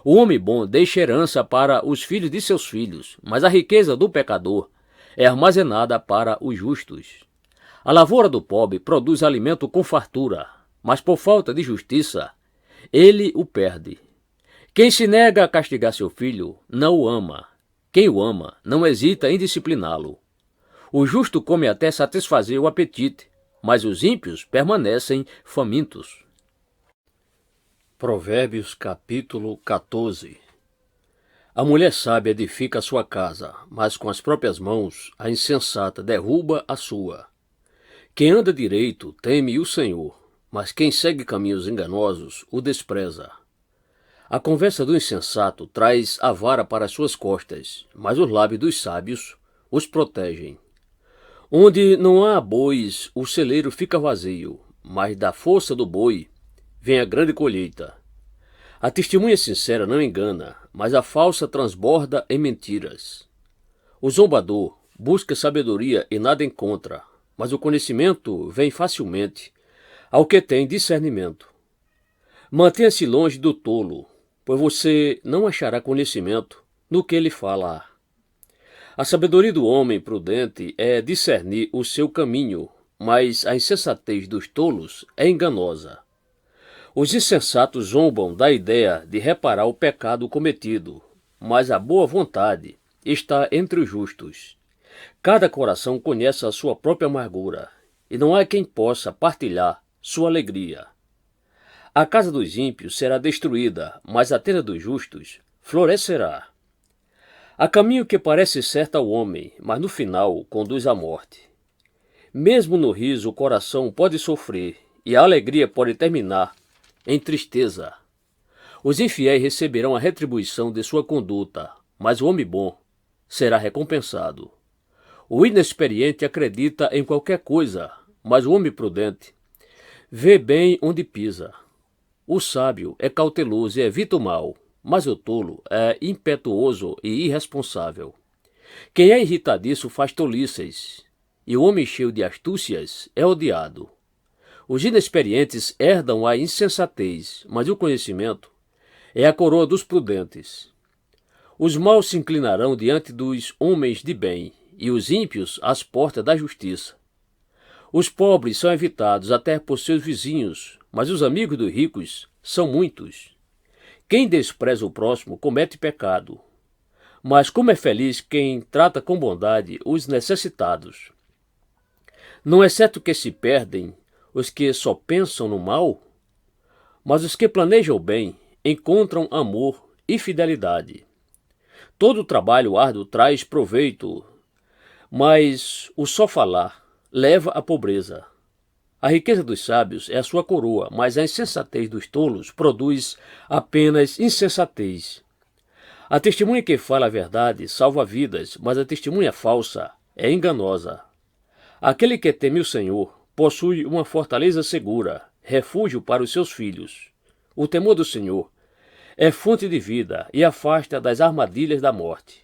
O homem bom deixa herança para os filhos de seus filhos, mas a riqueza do pecador é armazenada para os justos. A lavoura do pobre produz alimento com fartura, mas por falta de justiça, ele o perde. Quem se nega a castigar seu filho, não o ama. Quem o ama, não hesita em discipliná-lo. O justo come até satisfazer o apetite, mas os ímpios permanecem famintos. Provérbios capítulo 14. A mulher sábia edifica a sua casa, mas com as próprias mãos a insensata derruba a sua. Quem anda direito teme o Senhor, mas quem segue caminhos enganosos o despreza. A conversa do insensato traz a vara para as suas costas, mas os lábios dos sábios os protegem. Onde não há bois, o celeiro fica vazio, mas da força do boi vem a grande colheita. A testemunha sincera não engana, mas a falsa transborda em mentiras. O zombador busca sabedoria e nada encontra, mas o conhecimento vem facilmente ao que tem discernimento. Mantenha-se longe do tolo, pois você não achará conhecimento no que ele fala. A sabedoria do homem prudente é discernir o seu caminho, mas a insensatez dos tolos é enganosa. Os insensatos zombam da ideia de reparar o pecado cometido, mas a boa vontade está entre os justos. Cada coração conhece a sua própria amargura, e não há quem possa partilhar sua alegria. A casa dos ímpios será destruída, mas a tenda dos justos florescerá. Há caminho que parece certo ao homem, mas no final conduz à morte. Mesmo no riso o coração pode sofrer, e a alegria pode terminar em tristeza. Os infiéis receberão a retribuição de sua conduta, mas o homem bom será recompensado. O inexperiente acredita em qualquer coisa, mas o homem prudente vê bem onde pisa. O sábio é cauteloso e evita o mal, mas o tolo é impetuoso e irresponsável. Quem é irritadiço faz tolices, e o homem cheio de astúcias é odiado. Os inexperientes herdam a insensatez, mas o conhecimento é a coroa dos prudentes. Os maus se inclinarão diante dos homens de bem, e os ímpios às portas da justiça. Os pobres são evitados até por seus vizinhos, mas os amigos dos ricos são muitos. Quem despreza o próximo comete pecado, mas como é feliz quem trata com bondade os necessitados. Não é certo que se perdem os que só pensam no mal, mas os que planejam o bem encontram amor e fidelidade. Todo trabalho árduo traz proveito, mas o só falar leva à pobreza. A riqueza dos sábios é a sua coroa, mas a insensatez dos tolos produz apenas insensatez. A testemunha que fala a verdade salva vidas, mas a testemunha falsa é enganosa. Aquele que teme o Senhor possui uma fortaleza segura, refúgio para os seus filhos. O temor do Senhor é fonte de vida e afasta das armadilhas da morte.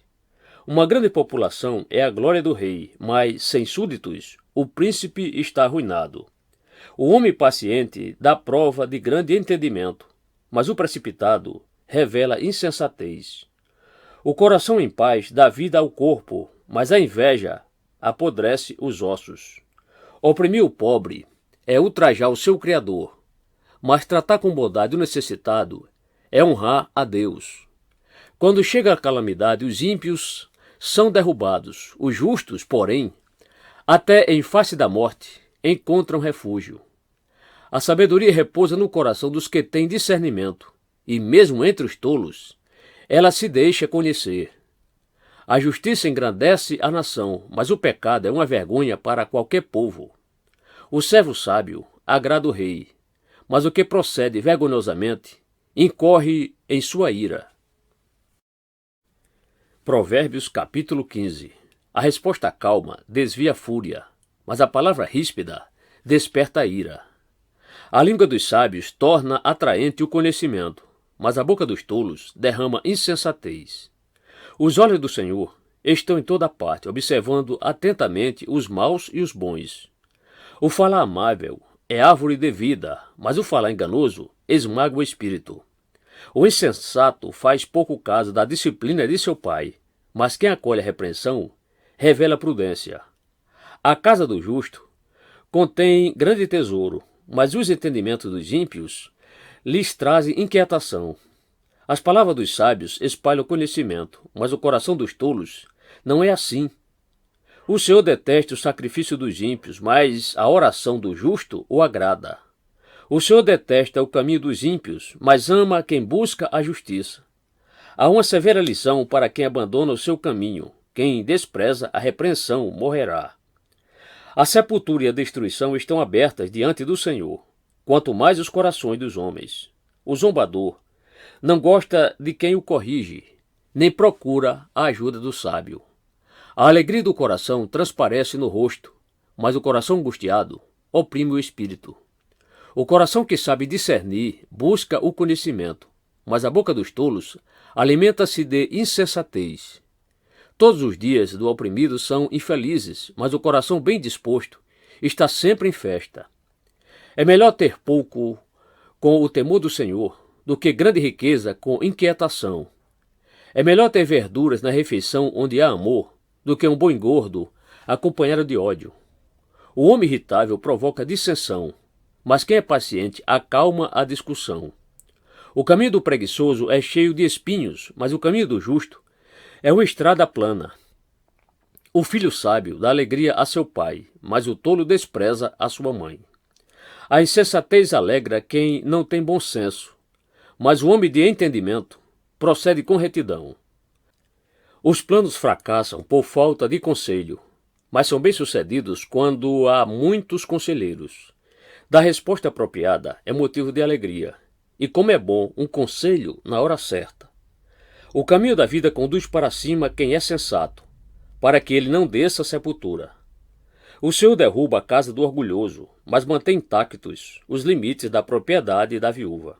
Uma grande população é a glória do rei, mas sem súditos o príncipe está arruinado. O homem paciente dá prova de grande entendimento, mas o precipitado revela insensatez. O coração em paz dá vida ao corpo, mas a inveja apodrece os ossos. Oprimir o pobre é ultrajar o seu Criador, mas tratar com bondade o necessitado é honrar a Deus. Quando chega a calamidade, os ímpios são derrubados, os justos, porém, até em face da morte, encontram refúgio. A sabedoria repousa no coração dos que têm discernimento, e mesmo entre os tolos, ela se deixa conhecer. A justiça engrandece a nação, mas o pecado é uma vergonha para qualquer povo. O servo sábio agrada o rei, mas o que procede vergonhosamente incorre em sua ira. Provérbios capítulo 15. A resposta calma desvia a fúria, mas a palavra ríspida desperta a ira. A língua dos sábios torna atraente o conhecimento, mas a boca dos tolos derrama insensatez. Os olhos do Senhor estão em toda parte, observando atentamente os maus e os bons. O falar amável é árvore de vida, mas o falar enganoso esmaga o espírito. O insensato faz pouco caso da disciplina de seu pai, mas quem acolhe a repreensão revela prudência. A casa do justo contém grande tesouro, mas os entendimentos dos ímpios lhes trazem inquietação. As palavras dos sábios espalham conhecimento, mas o coração dos tolos não é assim. O Senhor detesta o sacrifício dos ímpios, mas a oração do justo o agrada. O Senhor detesta o caminho dos ímpios, mas ama quem busca a justiça. Há uma severa lição para quem abandona o seu caminho. Quem despreza a repreensão morrerá. A sepultura e a destruição estão abertas diante do Senhor, quanto mais os corações dos homens. O zombador não gosta de quem o corrige, nem procura a ajuda do sábio. A alegria do coração transparece no rosto, mas o coração angustiado oprime o espírito. O coração que sabe discernir busca o conhecimento, mas a boca dos tolos alimenta-se de insensatez. Todos os dias do oprimido são infelizes, mas o coração bem disposto está sempre em festa. É melhor ter pouco com o temor do Senhor do que grande riqueza com inquietação. É melhor ter verduras na refeição onde há amor do que um boi gordo acompanhado de ódio. O homem irritável provoca dissensão, mas quem é paciente acalma a discussão. O caminho do preguiçoso é cheio de espinhos, mas o caminho do justo é uma estrada plana. O filho sábio dá alegria a seu pai, mas o tolo despreza a sua mãe. A insensatez alegra quem não tem bom senso, mas o homem de entendimento procede com retidão. Os planos fracassam por falta de conselho, mas são bem-sucedidos quando há muitos conselheiros. Dar resposta apropriada é motivo de alegria, e como é bom um conselho na hora certa. O caminho da vida conduz para cima quem é sensato, para que ele não desça à sepultura. O Senhor derruba a casa do orgulhoso, mas mantém intactos os limites da propriedade da viúva.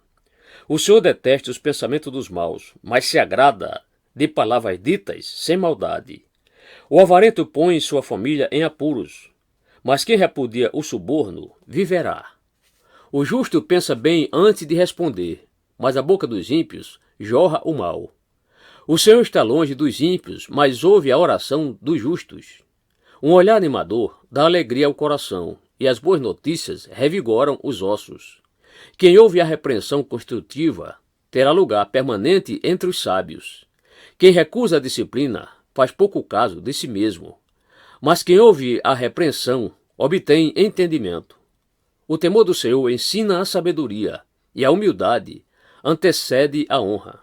O Senhor detesta os pensamentos dos maus, mas se agrada de palavras ditas sem maldade. O avarento põe sua família em apuros, mas quem repudia o suborno viverá. O justo pensa bem antes de responder, mas a boca dos ímpios jorra o mal. O Senhor está longe dos ímpios, mas ouve a oração dos justos. Um olhar animador dá alegria ao coração, e as boas notícias revigoram os ossos. Quem ouve a repreensão construtiva terá lugar permanente entre os sábios. Quem recusa a disciplina faz pouco caso de si mesmo, mas quem ouve a repreensão obtém entendimento. O temor do Senhor ensina a sabedoria, e a humildade antecede a honra.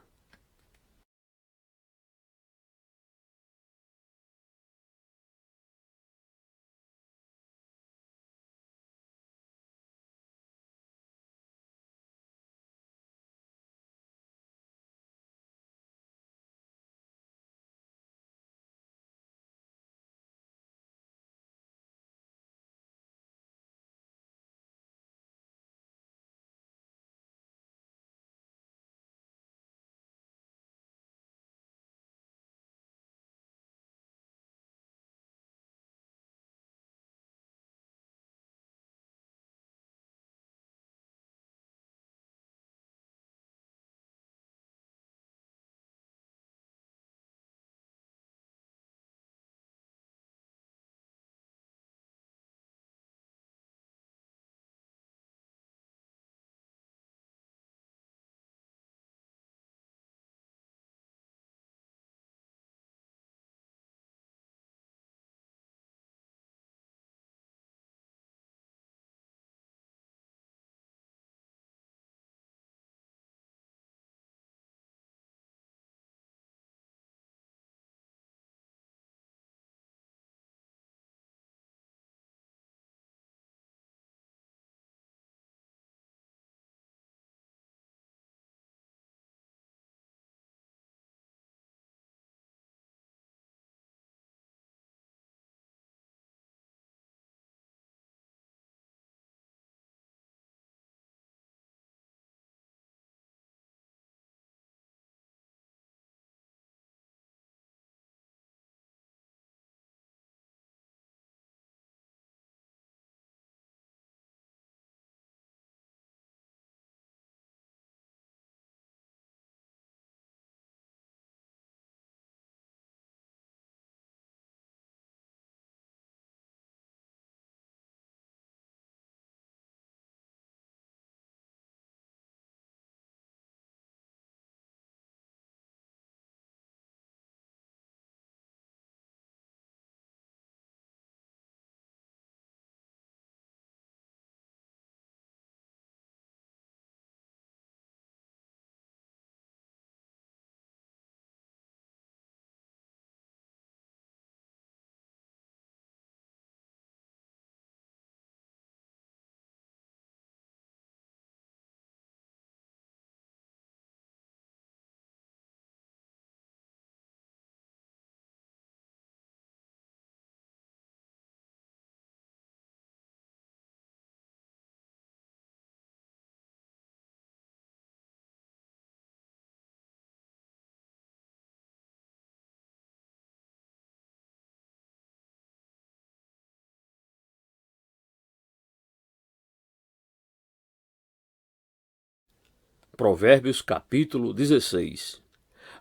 Provérbios capítulo 16.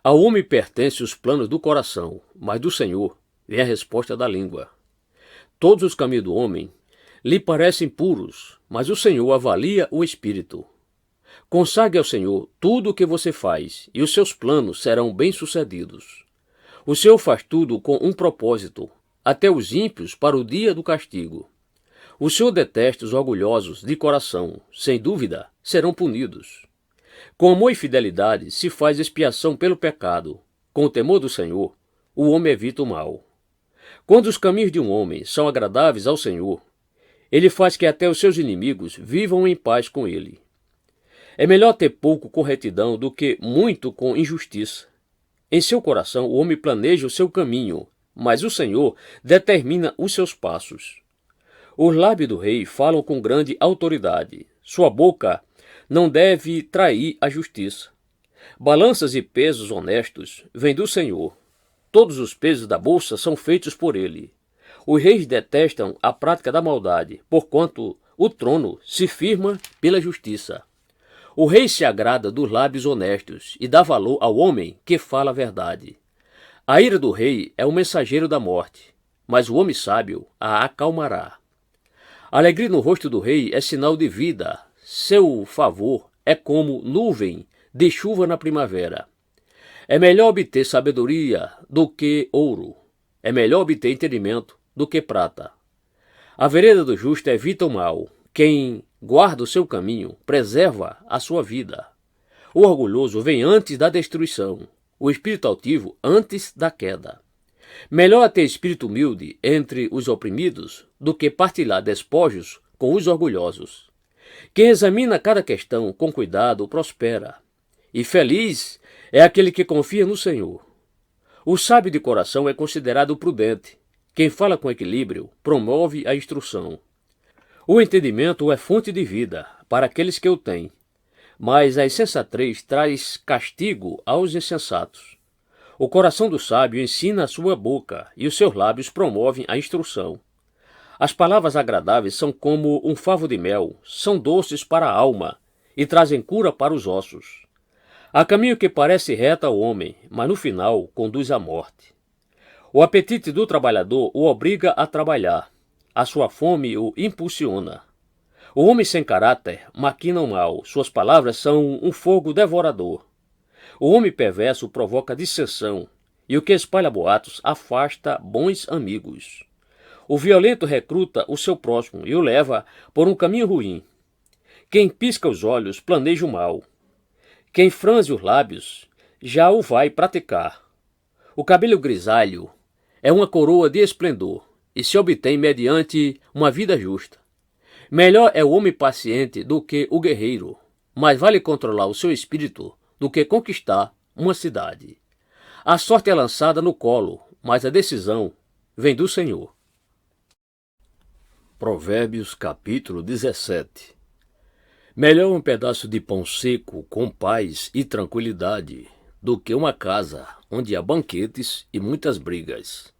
Ao homem pertence os planos do coração, mas do Senhor vem a resposta da língua. Todos os caminhos do homem lhe parecem puros, mas o Senhor avalia o espírito. Consagre ao Senhor tudo o que você faz, e os seus planos serão bem-sucedidos. O Senhor faz tudo com um propósito, até os ímpios para o dia do castigo. O Senhor detesta os orgulhosos de coração, sem dúvida serão punidos. Com amor e fidelidade se faz expiação pelo pecado. Com o temor do Senhor, o homem evita o mal. Quando os caminhos de um homem são agradáveis ao Senhor, ele faz que até os seus inimigos vivam em paz com ele. É melhor ter pouco com retidão do que muito com injustiça. Em seu coração o homem planeja o seu caminho, mas o Senhor determina os seus passos. Os lábios do rei falam com grande autoridade. Sua boca não deve trair a justiça. Balanças e pesos honestos vêm do Senhor. Todos os pesos da bolsa são feitos por ele. Os reis detestam a prática da maldade, porquanto o trono se firma pela justiça. O rei se agrada dos lábios honestos e dá valor ao homem que fala a verdade. A ira do rei é o mensageiro da morte, mas o homem sábio a acalmará. A alegria no rosto do rei é sinal de vida. Seu favor é como nuvem de chuva na primavera. É melhor obter sabedoria do que ouro. É melhor obter entendimento do que prata. A vereda do justo evita o mal. Quem guarda o seu caminho preserva a sua vida. O orgulhoso vem antes da destruição, o espírito altivo antes da queda. Melhor é ter espírito humilde entre os oprimidos do que partilhar despojos com os orgulhosos. Quem examina cada questão com cuidado prospera, e feliz é aquele que confia no Senhor. O sábio de coração é considerado prudente. Quem fala com equilíbrio promove a instrução. O entendimento é fonte de vida para aqueles que o têm, mas a insensatez traz castigo aos insensatos. O coração do sábio ensina a sua boca, e os seus lábios promovem a instrução. As palavras agradáveis são como um favo de mel, são doces para a alma e trazem cura para os ossos. Há caminho que parece reto ao homem, mas no final conduz à morte. O apetite do trabalhador o obriga a trabalhar. A sua fome o impulsiona. O homem sem caráter maquina o mal. Suas palavras são um fogo devorador. O homem perverso provoca dissensão, e o que espalha boatos afasta bons amigos. O violento recruta o seu próximo e o leva por um caminho ruim. Quem pisca os olhos planeja o mal. Quem franze os lábios já o vai praticar. O cabelo grisalho é uma coroa de esplendor e se obtém mediante uma vida justa. Melhor é o homem paciente do que o guerreiro, mas vale controlar o seu espírito do que conquistar uma cidade. A sorte é lançada no colo, mas a decisão vem do Senhor. Provérbios capítulo 17. Melhor um pedaço de pão seco com paz e tranquilidade do que uma casa onde há banquetes e muitas brigas.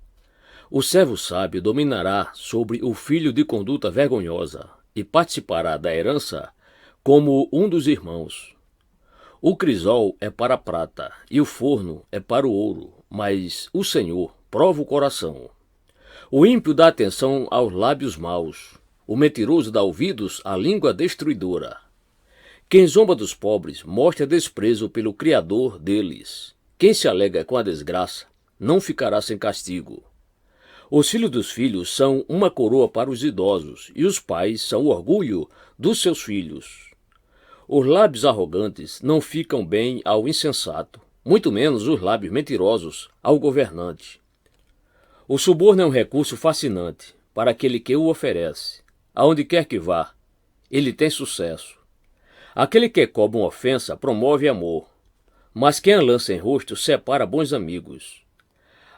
O servo sábio dominará sobre o filho de conduta vergonhosa e participará da herança como um dos irmãos. O crisol é para a prata e o forno é para o ouro, mas o Senhor prova o coração. O ímpio dá atenção aos lábios maus, o mentiroso dá ouvidos à língua destruidora. Quem zomba dos pobres mostra desprezo pelo Criador deles. Quem se alega com a desgraça não ficará sem castigo. Os filhos dos filhos são uma coroa para os idosos, e os pais são o orgulho dos seus filhos. Os lábios arrogantes não ficam bem ao insensato, muito menos os lábios mentirosos ao governante. O suborno é um recurso fascinante para aquele que o oferece. Aonde quer que vá, ele tem sucesso. Aquele que cobra uma ofensa promove amor, mas quem a lança em rosto separa bons amigos.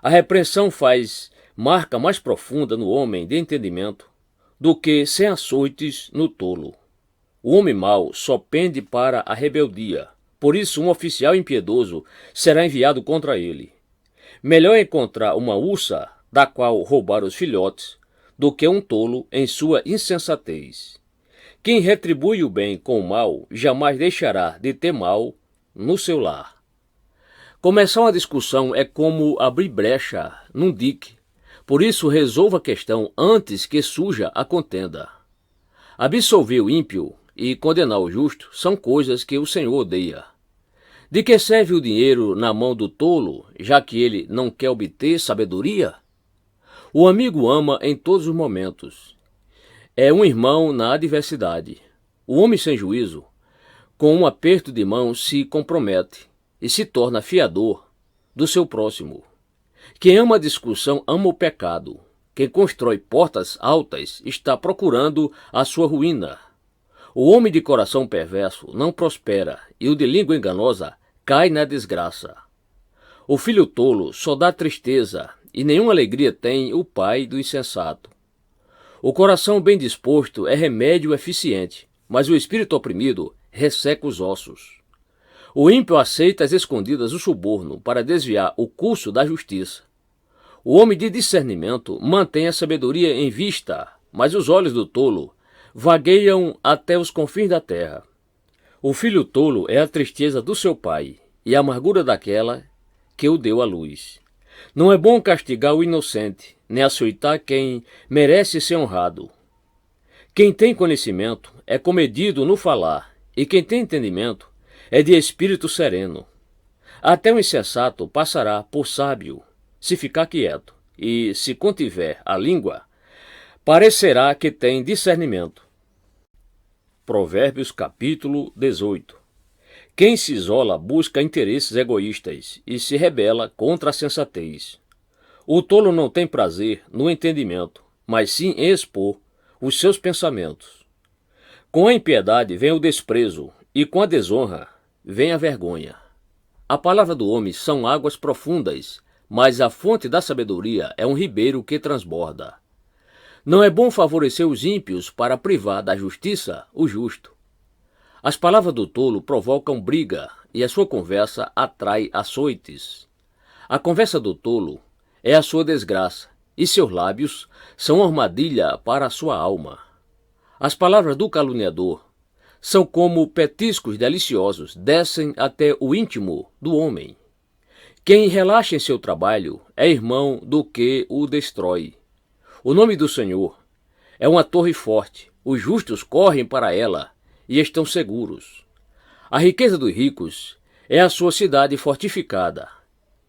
A repreensão faz marca mais profunda no homem de entendimento do que 100 açoites no tolo. O homem mau só pende para a rebeldia, por isso um oficial impiedoso será enviado contra ele. Melhor encontrar uma ursa da qual roubar os filhotes do que um tolo em sua insensatez. Quem retribui o bem com o mal jamais deixará de ter mal no seu lar. Começar uma discussão é como abrir brecha num dique. Por isso, resolva a questão antes que surja a contenda. Absolver o ímpio e condenar o justo são coisas que o Senhor odeia. De que serve o dinheiro na mão do tolo, já que ele não quer obter sabedoria? O amigo ama em todos os momentos. É um irmão na adversidade. O homem sem juízo, com um aperto de mão, se compromete e se torna fiador do seu próximo. Quem ama a discussão ama o pecado. Quem constrói portas altas está procurando a sua ruína. O homem de coração perverso não prospera e o de língua enganosa cai na desgraça. O filho tolo só dá tristeza e nenhuma alegria tem o pai do insensato. O coração bem disposto é remédio eficiente, mas o espírito oprimido resseca os ossos. O ímpio aceita às escondidas o suborno para desviar o curso da justiça. O homem de discernimento mantém a sabedoria em vista, mas os olhos do tolo vagueiam até os confins da terra. O filho tolo é a tristeza do seu pai e a amargura daquela que o deu à luz. Não é bom castigar o inocente, nem açoitar quem merece ser honrado. Quem tem conhecimento é comedido no falar, e quem tem entendimento é de espírito sereno. Até o insensato passará por sábio, se ficar quieto, e se contiver a língua, parecerá que tem discernimento. Provérbios capítulo 18. Quem se isola busca interesses egoístas e se rebela contra a sensatez. O tolo não tem prazer no entendimento, mas sim em expor os seus pensamentos. Com a impiedade vem o desprezo, e com a desonra vem a vergonha. A palavra do homem são águas profundas, mas a fonte da sabedoria é um ribeiro que transborda. Não é bom favorecer os ímpios para privar da justiça o justo. As palavras do tolo provocam briga e a sua conversa atrai açoites. A conversa do tolo é a sua desgraça e seus lábios são armadilha para a sua alma. As palavras do caluniador são como petiscos deliciosos, descem até o íntimo do homem. Quem relaxa em seu trabalho é irmão do que o destrói. O nome do Senhor é uma torre forte, os justos correm para ela e estão seguros. A riqueza dos ricos é a sua cidade fortificada.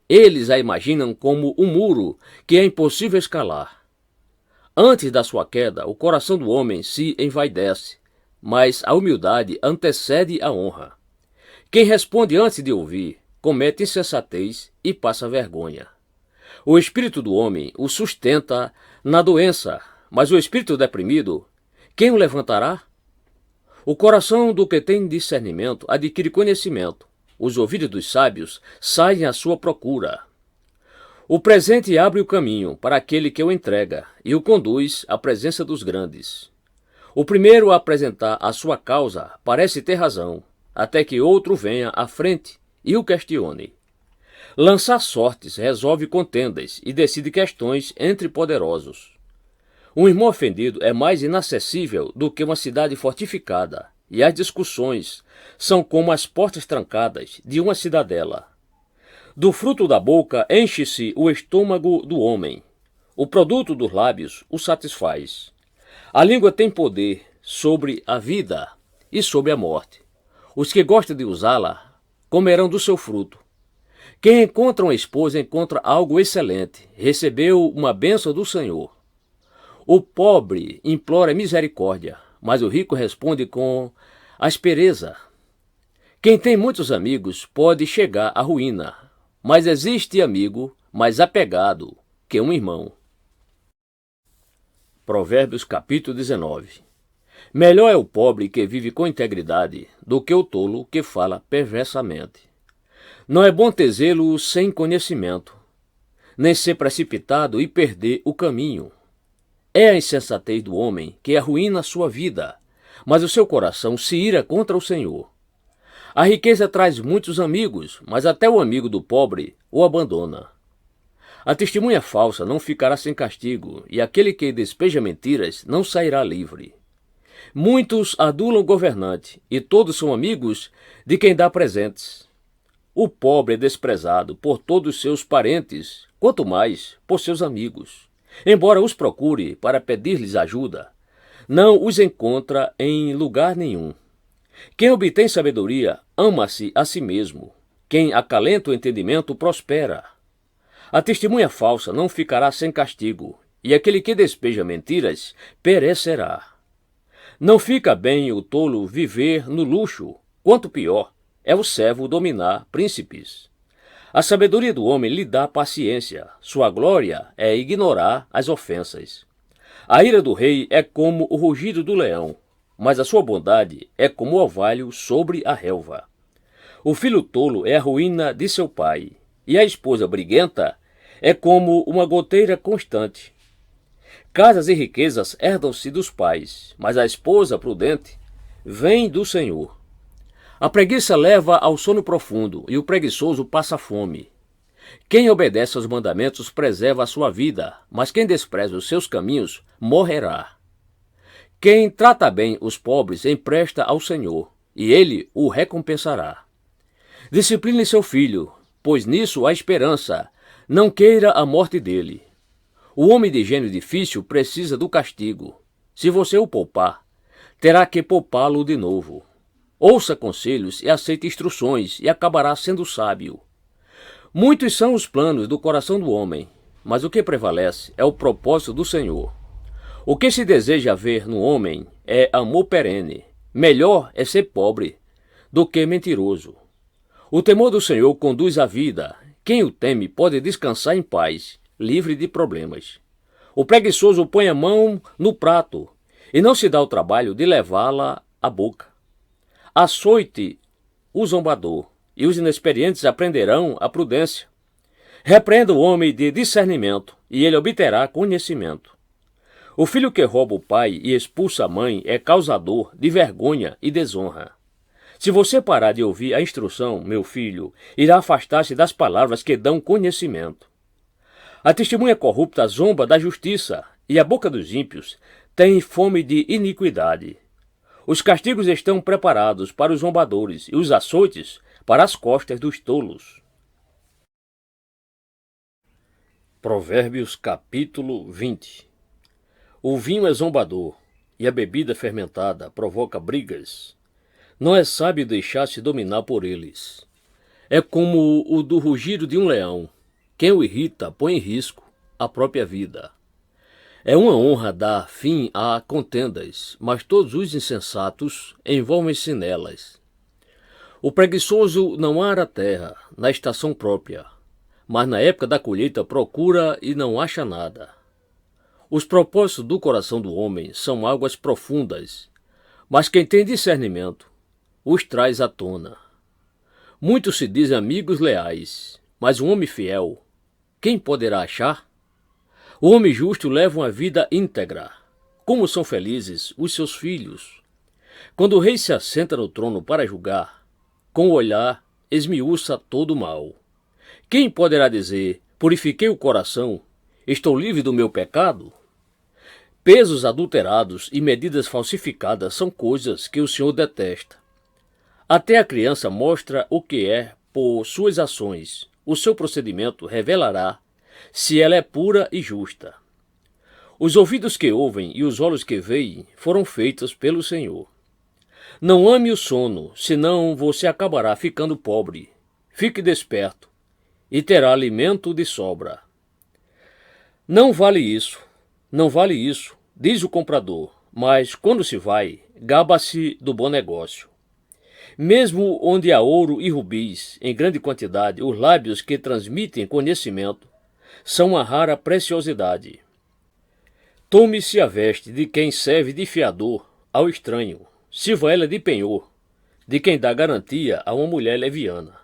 Eles a imaginam como um muro que é impossível escalar. Antes da sua queda, o coração do homem se envaidece, mas a humildade antecede a honra. Quem responde antes de ouvir, comete insensatez e passa vergonha. O espírito do homem o sustenta na doença, mas o espírito deprimido, quem o levantará? O coração do que tem discernimento adquire conhecimento. Os ouvidos dos sábios saem à sua procura. O presente abre o caminho para aquele que o entrega e o conduz à presença dos grandes. O primeiro a apresentar a sua causa parece ter razão, até que outro venha à frente e o questione. Lançar sortes resolve contendas e decide questões entre poderosos. Um irmão ofendido é mais inacessível do que uma cidade fortificada, e as discussões são como as portas trancadas de uma cidadela. Do fruto da boca enche-se o estômago do homem. O produto dos lábios o satisfaz. A língua tem poder sobre a vida e sobre a morte. Os que gostam de usá-la comerão do seu fruto. Quem encontra uma esposa encontra algo excelente, recebeu uma bênção do Senhor. O pobre implora misericórdia, mas o rico responde com aspereza. Quem tem muitos amigos pode chegar à ruína, mas existe amigo mais apegado que um irmão. Provérbios capítulo 19. Melhor é o pobre que vive com integridade do que o tolo que fala perversamente. Não é bom ter zelo sem conhecimento, nem ser precipitado e perder o caminho. É a insensatez do homem que arruína a sua vida, mas o seu coração se ira contra o Senhor. A riqueza traz muitos amigos, mas até o amigo do pobre o abandona. A testemunha falsa não ficará sem castigo, e aquele que despeja mentiras não sairá livre. Muitos adulam o governante, e todos são amigos de quem dá presentes. O pobre é desprezado por todos seus parentes, quanto mais por seus amigos. Embora os procure para pedir-lhes ajuda, não os encontra em lugar nenhum. Quem obtém sabedoria ama-se a si mesmo. Quem acalenta o entendimento prospera. A testemunha falsa não ficará sem castigo, e aquele que despeja mentiras perecerá. Não fica bem o tolo viver no luxo, quanto pior é o servo dominar príncipes. A sabedoria do homem lhe dá paciência, sua glória é ignorar as ofensas. A ira do rei é como o rugido do leão, mas a sua bondade é como o orvalho sobre a relva. O filho tolo é a ruína de seu pai, e a esposa briguenta é como uma goteira constante. Casas e riquezas herdam-se dos pais, mas a esposa prudente vem do Senhor. A preguiça leva ao sono profundo, e o preguiçoso passa fome. Quem obedece aos mandamentos preserva a sua vida, mas quem despreza os seus caminhos morrerá. Quem trata bem os pobres empresta ao Senhor, e ele o recompensará. Discipline seu filho, pois nisso há esperança, não queira a morte dele. O homem de gênio difícil precisa do castigo. Se você o poupar, terá que poupá-lo de novo. Ouça conselhos e aceite instruções, e acabará sendo sábio. Muitos são os planos do coração do homem, mas o que prevalece é o propósito do Senhor. O que se deseja ver no homem é amor perene. Melhor é ser pobre do que mentiroso. O temor do Senhor conduz à vida. Quem o teme pode descansar em paz, livre de problemas. O preguiçoso põe a mão no prato e não se dá o trabalho de levá-la à boca. Açoite o zombador, e os inexperientes aprenderão a prudência. Repreenda o homem de discernimento, e ele obterá conhecimento. O filho que rouba o pai e expulsa a mãe é causador de vergonha e desonra. Se você parar de ouvir a instrução, meu filho, irá afastar-se das palavras que dão conhecimento. A testemunha corrupta zomba da justiça, e a boca dos ímpios tem fome de iniquidade. Os castigos estão preparados para os zombadores, e os açoites para as costas dos tolos. Provérbios capítulo 20. O vinho é zombador, e a bebida fermentada provoca brigas. Não é sábio deixar-se dominar por eles. É como o do rugido de um leão. Quem o irrita põe em risco a própria vida. É uma honra dar fim a contendas, mas todos os insensatos envolvem-se nelas. O preguiçoso não ara a terra na estação própria, mas na época da colheita procura e não acha nada. Os propósitos do coração do homem são águas profundas, mas quem tem discernimento os traz à tona. Muitos se dizem amigos leais, mas um homem fiel, quem poderá achar? O homem justo leva uma vida íntegra. Como são felizes os seus filhos! Quando o rei se assenta no trono para julgar, com o olhar esmiuça todo o mal. Quem poderá dizer, purifiquei o coração, estou livre do meu pecado? Pesos adulterados e medidas falsificadas são coisas que o Senhor detesta. Até a criança mostra o que é por suas ações. O seu procedimento revelará se ela é pura e justa. Os ouvidos que ouvem e os olhos que veem foram feitos pelo Senhor. Não ame o sono, senão você acabará ficando pobre. Fique desperto e terá alimento de sobra. Não vale isso, diz o comprador, mas quando se vai, gaba-se do bom negócio. Mesmo onde há ouro e rubis em grande quantidade, os lábios que transmitem conhecimento são uma rara preciosidade. Tome-se a veste de quem serve de fiador ao estranho, sirva ela de penhor, de quem dá garantia a uma mulher leviana.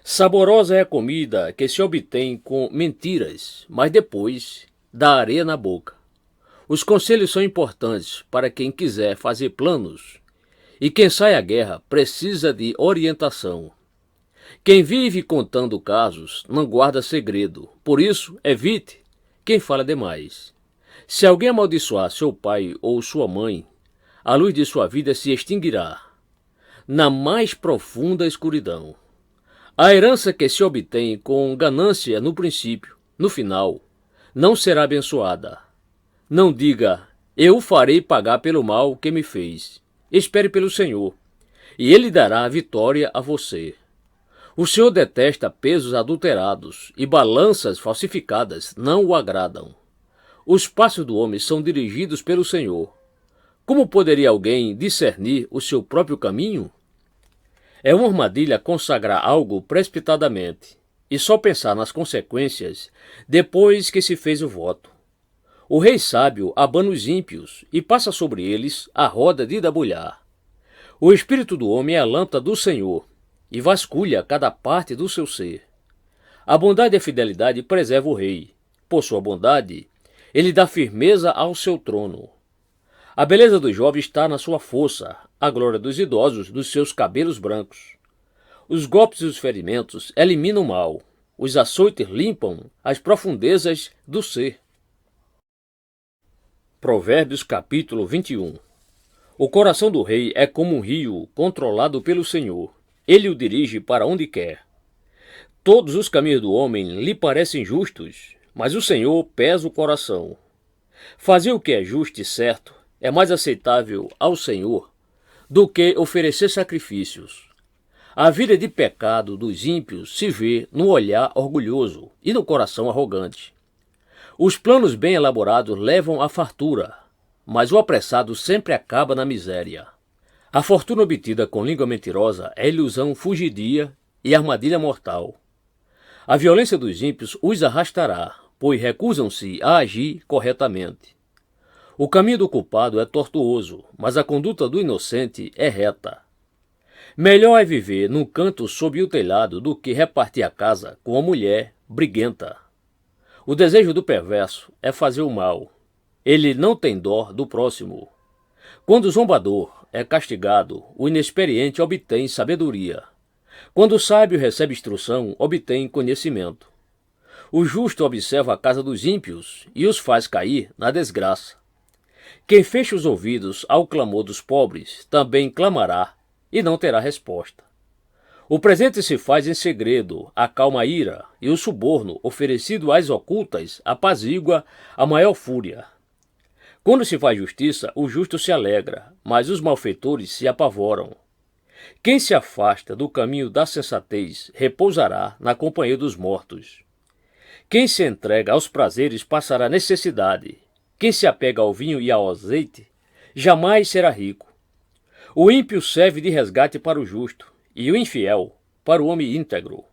Saborosa é a comida que se obtém com mentiras, mas depois dá areia na boca. Os conselhos são importantes para quem quiser fazer planos, e quem sai à guerra precisa de orientação. Quem vive contando casos não guarda segredo, por isso evite quem fala demais. Se alguém amaldiçoar seu pai ou sua mãe, a luz de sua vida se extinguirá na mais profunda escuridão. A herança que se obtém com ganância no princípio, no final, não será abençoada. Não diga, eu o farei pagar pelo mal que me fez. Espere pelo Senhor, e Ele dará a vitória a você. O Senhor detesta pesos adulterados e balanças falsificadas não o agradam. Os passos do homem são dirigidos pelo Senhor. Como poderia alguém discernir o seu próprio caminho? É uma armadilha consagrar algo precipitadamente e só pensar nas consequências depois que se fez o voto. O rei sábio abana os ímpios e passa sobre eles a roda de debulhar. O espírito do homem é a lâmpada do Senhor e vasculha cada parte do seu ser. A bondade e a fidelidade preservam o rei. Por sua bondade, ele dá firmeza ao seu trono. A beleza dos jovens está na sua força, a glória dos idosos nos seus cabelos brancos. Os golpes e os ferimentos eliminam o mal, os açoites limpam as profundezas do ser. Provérbios capítulo 21. O coração do rei é como um rio controlado pelo Senhor. Ele o dirige para onde quer. Todos os caminhos do homem lhe parecem justos, mas o Senhor pesa o coração. Fazer o que é justo e certo é mais aceitável ao Senhor do que oferecer sacrifícios. A vida de pecado dos ímpios se vê no olhar orgulhoso e no coração arrogante. Os planos bem elaborados levam à fartura, mas o apressado sempre acaba na miséria. A fortuna obtida com língua mentirosa é ilusão fugidia e armadilha mortal. A violência dos ímpios os arrastará, pois recusam-se a agir corretamente. O caminho do culpado é tortuoso, mas a conduta do inocente é reta. Melhor é viver num canto sob o telhado do que repartir a casa com uma mulher briguenta. O desejo do perverso é fazer o mal. Ele não tem dó do próximo. Quando o zombador é castigado, o inexperiente obtém sabedoria. Quando o sábio recebe instrução, obtém conhecimento. O justo observa a casa dos ímpios e os faz cair na desgraça. Quem fecha os ouvidos ao clamor dos pobres também clamará e não terá resposta. O presente se faz em segredo, acalma a ira, e o suborno oferecido às ocultas apazigua a maior fúria. Quando se faz justiça, o justo se alegra, mas os malfeitores se apavoram. Quem se afasta do caminho da sensatez repousará na companhia dos mortos. Quem se entrega aos prazeres passará necessidade. Quem se apega ao vinho e ao azeite jamais será rico. O ímpio serve de resgate para o justo, e o infiel para o homem íntegro.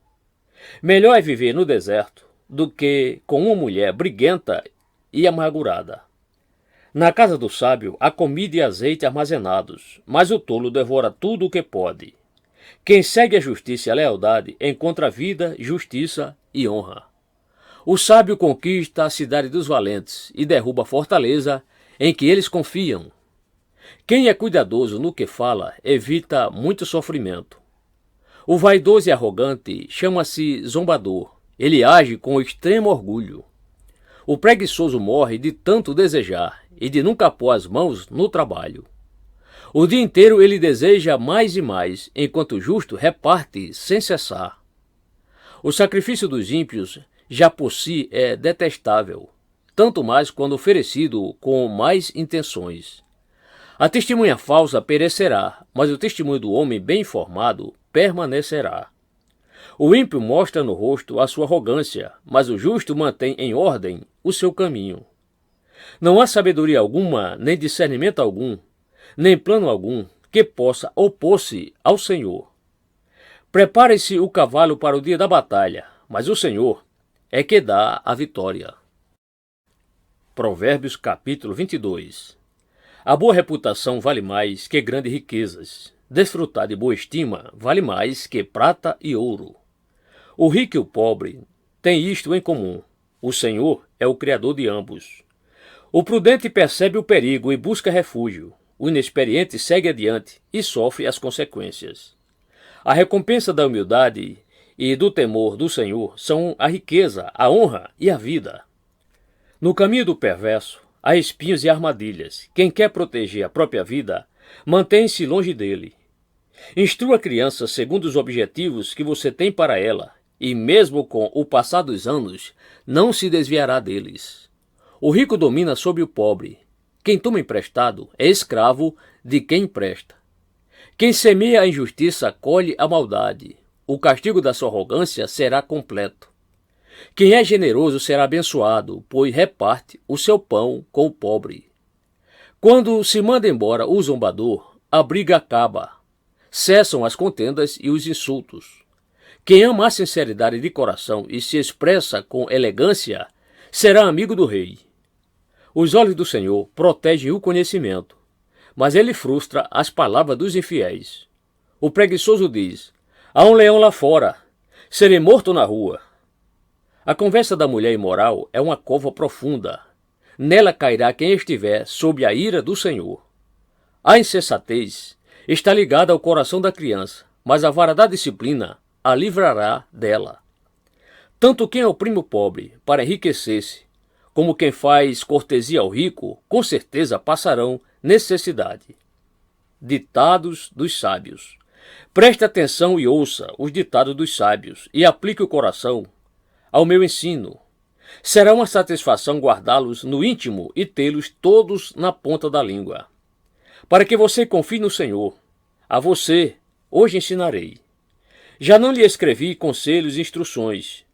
Melhor é viver no deserto do que com uma mulher briguenta e amargurada. Na casa do sábio há comida e azeite armazenados, mas o tolo devora tudo o que pode. Quem segue a justiça e a lealdade encontra vida, justiça e honra. O sábio conquista a cidade dos valentes e derruba a fortaleza em que eles confiam. Quem é cuidadoso no que fala evita muito sofrimento. O vaidoso e arrogante chama-se zombador. Ele age com extremo orgulho. O preguiçoso morre de tanto desejar e de nunca pôr as mãos no trabalho. O dia inteiro ele deseja mais e mais, enquanto o justo reparte sem cessar. O sacrifício dos ímpios já por si é detestável, tanto mais quando oferecido com mais intenções. A testemunha falsa perecerá, mas o testemunho do homem bem informado permanecerá. O ímpio mostra no rosto a sua arrogância, mas o justo mantém em ordem o seu caminho. Não há sabedoria alguma, nem discernimento algum, nem plano algum que possa opor-se ao Senhor. Prepare-se o cavalo para o dia da batalha, mas o Senhor é que dá a vitória. Provérbios capítulo 22. A boa reputação vale mais que grandes riquezas. Desfrutar de boa estima vale mais que prata e ouro. O rico e o pobre têm isto em comum: o Senhor é o Criador de ambos. O prudente percebe o perigo e busca refúgio. O inexperiente segue adiante e sofre as consequências. A recompensa da humildade e do temor do Senhor são a riqueza, a honra e a vida. No caminho do perverso há espinhos e armadilhas. Quem quer proteger a própria vida, mantém-se longe dele. Instrua a criança segundo os objetivos que você tem para ela, e mesmo com o passar dos anos, não se desviará deles. O rico domina sobre o pobre. Quem toma emprestado é escravo de quem empresta. Quem semeia a injustiça colhe a maldade. O castigo da sua arrogância será completo. Quem é generoso será abençoado, pois reparte o seu pão com o pobre. Quando se manda embora o zombador, a briga acaba. Cessam as contendas e os insultos. Quem ama a sinceridade de coração e se expressa com elegância, será amigo do rei. Os olhos do Senhor protegem o conhecimento, mas ele frustra as palavras dos infiéis. O preguiçoso diz: há um leão lá fora, serei morto na rua. A conversa da mulher imoral é uma cova profunda. Nela cairá quem estiver sob a ira do Senhor. A insensatez está ligada ao coração da criança, mas a vara da disciplina a livrará dela. Tanto quem oprime o pobre para enriquecer-se, como quem faz cortesia ao rico, com certeza passarão necessidade. Ditados dos sábios. Preste atenção e ouça os ditados dos sábios, e aplique o coração ao meu ensino. Será uma satisfação guardá-los no íntimo e tê-los todos na ponta da língua. Para que você confie no Senhor, a você hoje ensinarei. Já não lhe escrevi conselhos e instruções,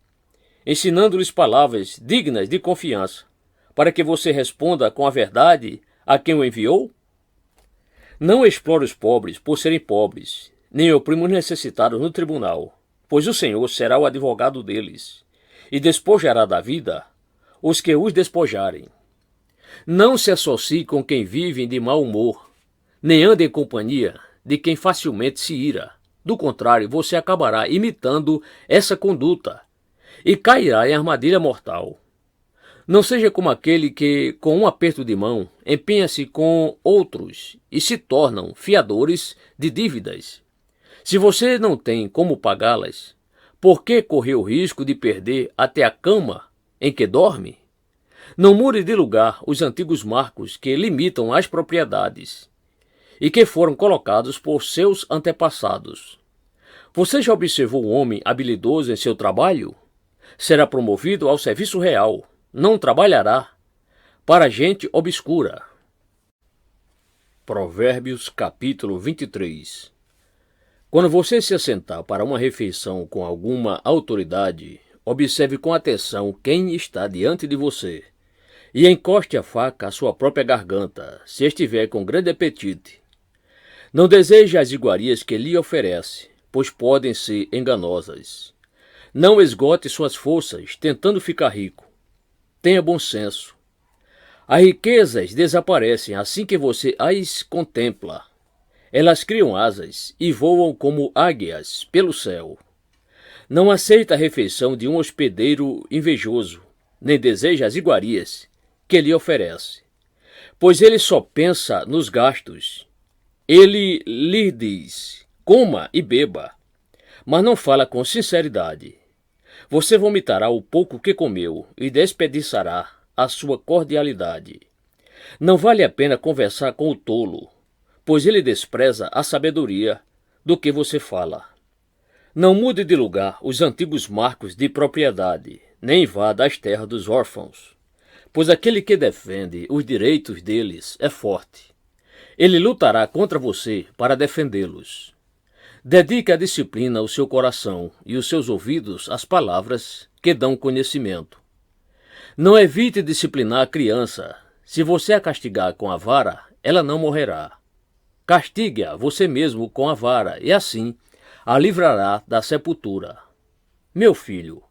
ensinando-lhes palavras dignas de confiança, para que você responda com a verdade a quem o enviou? Não explore os pobres por serem pobres, nem oprima os necessitados no tribunal, pois o Senhor será o advogado deles, e despojará da vida os que os despojarem. Não se associe com quem vive de mau humor, nem ande em companhia de quem facilmente se ira. Do contrário, você acabará imitando essa conduta e cairá em armadilha mortal. Não seja como aquele que, com um aperto de mão, empenha-se com outros e se tornam fiadores de dívidas. Se você não tem como pagá-las, por que correr o risco de perder até a cama em que dorme? Não mude de lugar os antigos marcos que limitam as propriedades e que foram colocados por seus antepassados. Você já observou um homem habilidoso em seu trabalho? Será promovido ao serviço real, não trabalhará para gente obscura. Provérbios capítulo 23. Quando você se assentar para uma refeição com alguma autoridade, observe com atenção quem está diante de você, e encoste a faca à sua própria garganta, se estiver com grande apetite. Não deseje as iguarias que lhe oferece, pois podem ser enganosas. Não esgote suas forças tentando ficar rico. Tenha bom senso. As riquezas desaparecem assim que você as contempla. Elas criam asas e voam como águias pelo céu. Não aceita a refeição de um hospedeiro invejoso, nem deseja as iguarias que lhe oferece, pois ele só pensa nos gastos. Ele lhe diz: coma e beba, mas não fala com sinceridade. Você vomitará o pouco que comeu e desperdiçará a sua cordialidade. Não vale a pena conversar com o tolo, pois ele despreza a sabedoria do que você fala. Não mude de lugar os antigos marcos de propriedade, nem invada as terras dos órfãos, pois aquele que defende os direitos deles é forte. Ele lutará contra você para defendê-los. Dedique à disciplina o seu coração e os seus ouvidos às palavras que dão conhecimento. Não evite disciplinar a criança. Se você a castigar com a vara, ela não morrerá. Castigue-a você mesmo com a vara, e assim a livrará da sepultura. Meu filho,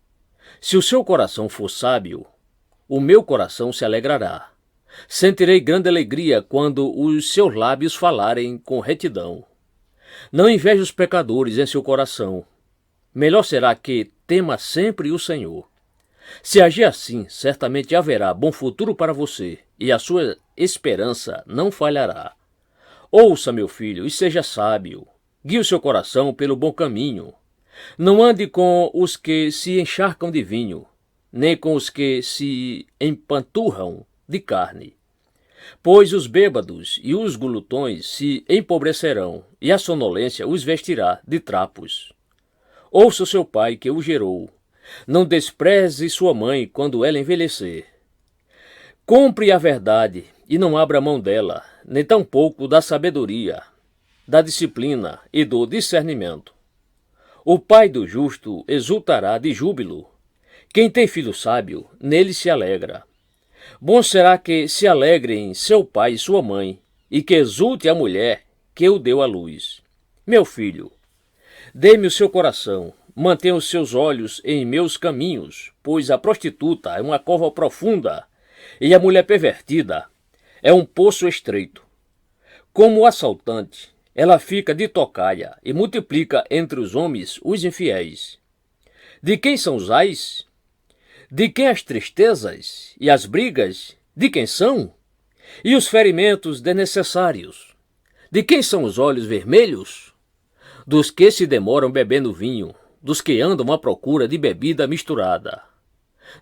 se o seu coração for sábio, o meu coração se alegrará. Sentirei grande alegria quando os seus lábios falarem com retidão. Não inveje os pecadores em seu coração. Melhor será que tema sempre o Senhor. Se agir assim, certamente haverá bom futuro para você, e a sua esperança não falhará. Ouça, meu filho, e seja sábio. Guie o seu coração pelo bom caminho. Não ande com os que se encharcam de vinho, nem com os que se empanturram de carne. Pois os bêbados e os glutões se empobrecerão, e a sonolência os vestirá de trapos. Ouça o seu pai que o gerou. Não despreze sua mãe quando ela envelhecer. Compre a verdade e não abra mão dela, nem tampouco da sabedoria, da disciplina e do discernimento. O pai do justo exultará de júbilo. Quem tem filho sábio, nele se alegra. Bom será que se alegrem seu pai e sua mãe, e que exulte a mulher que o deu à luz. Meu filho, dê-me o seu coração, mantenha os seus olhos em meus caminhos, pois a prostituta é uma cova profunda, e a mulher pervertida é um poço estreito. Como o assaltante, ela fica de tocaia e multiplica entre os homens os infiéis. De quem são os ais? De quem as tristezas e as brigas? De quem são? E os ferimentos desnecessários? De quem são os olhos vermelhos? Dos que se demoram bebendo vinho, dos que andam à procura de bebida misturada.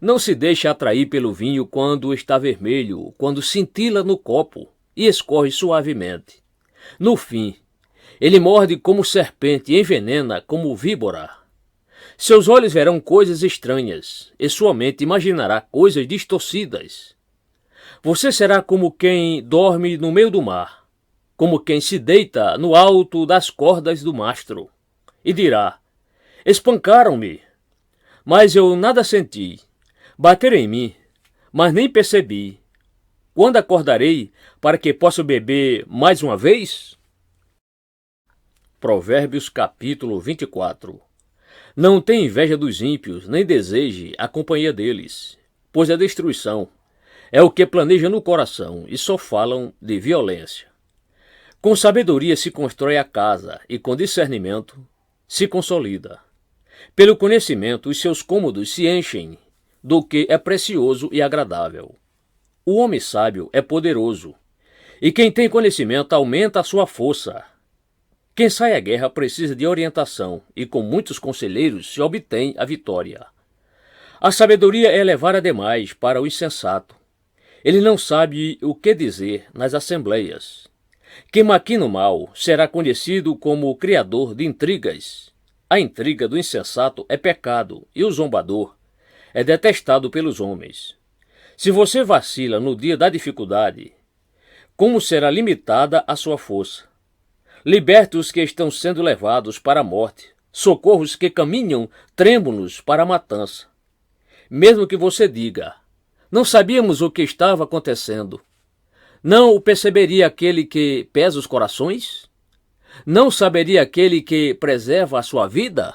Não se deixe atrair pelo vinho quando está vermelho, quando cintila no copo e escorre suavemente. No fim, ele morde como serpente e envenena como víbora. Seus olhos verão coisas estranhas, e sua mente imaginará coisas distorcidas. Você será como quem dorme no meio do mar, como quem se deita no alto das cordas do mastro, e dirá: espancaram-me, mas eu nada senti, bateram em mim, mas nem percebi. Quando acordarei para que possa beber mais uma vez? Provérbios capítulo 24. Não tenha inveja dos ímpios, nem deseje a companhia deles, pois a destruição é o que planeja no coração e só falam de violência. Com sabedoria se constrói a casa e com discernimento se consolida. Pelo conhecimento os seus cômodos se enchem do que é precioso e agradável. O homem sábio é poderoso, e quem tem conhecimento aumenta a sua força. Quem sai à guerra precisa de orientação, e com muitos conselheiros se obtém a vitória. A sabedoria é elevada demais para o insensato. Ele não sabe o que dizer nas assembleias. Quem maquina o mal será conhecido como o criador de intrigas. A intriga do insensato é pecado, e o zombador é detestado pelos homens. Se você vacila no dia da dificuldade, como será limitada a sua força? Liberte os que estão sendo levados para a morte. Socorra os que caminham trêmulos para a matança. Mesmo que você diga: não sabíamos o que estava acontecendo. Não o perceberia aquele que pesa os corações? Não saberia aquele que preserva a sua vida?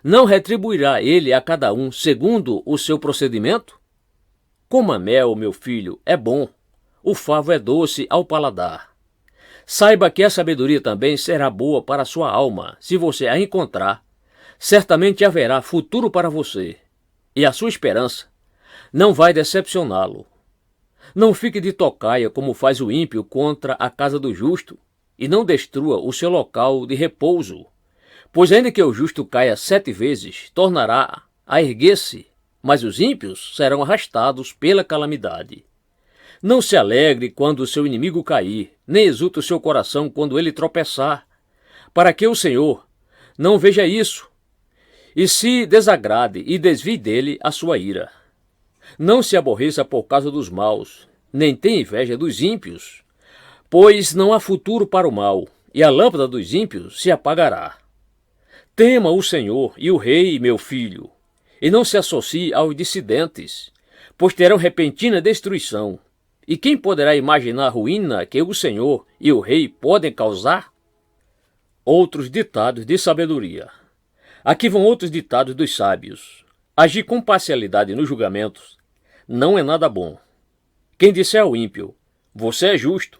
Não retribuirá ele a cada um segundo o seu procedimento? Coma mel, meu filho, é bom. O favo é doce ao paladar. Saiba que a sabedoria também será boa para a sua alma, se você a encontrar. Certamente haverá futuro para você, e a sua esperança não vai decepcioná-lo. Não fique de tocaia como faz o ímpio contra a casa do justo, e não destrua o seu local de repouso, pois ainda que o justo caia 7 vezes, tornará a erguer-se, mas os ímpios serão arrastados pela calamidade. Não se alegre quando o seu inimigo cair, nem exulte o seu coração quando ele tropeçar, para que o Senhor não veja isso, e se desagrade e desvie dele a sua ira. Não se aborreça por causa dos maus, nem tenha inveja dos ímpios, pois não há futuro para o mal, e a lâmpada dos ímpios se apagará. Tema o Senhor e o Rei, meu filho, e não se associe aos dissidentes, pois terão repentina destruição. E quem poderá imaginar a ruína que o Senhor e o Rei podem causar? Outros ditados de sabedoria. Aqui vão outros ditados dos sábios. Agir com parcialidade nos julgamentos não é nada bom. Quem disser ao ímpio: você é justo,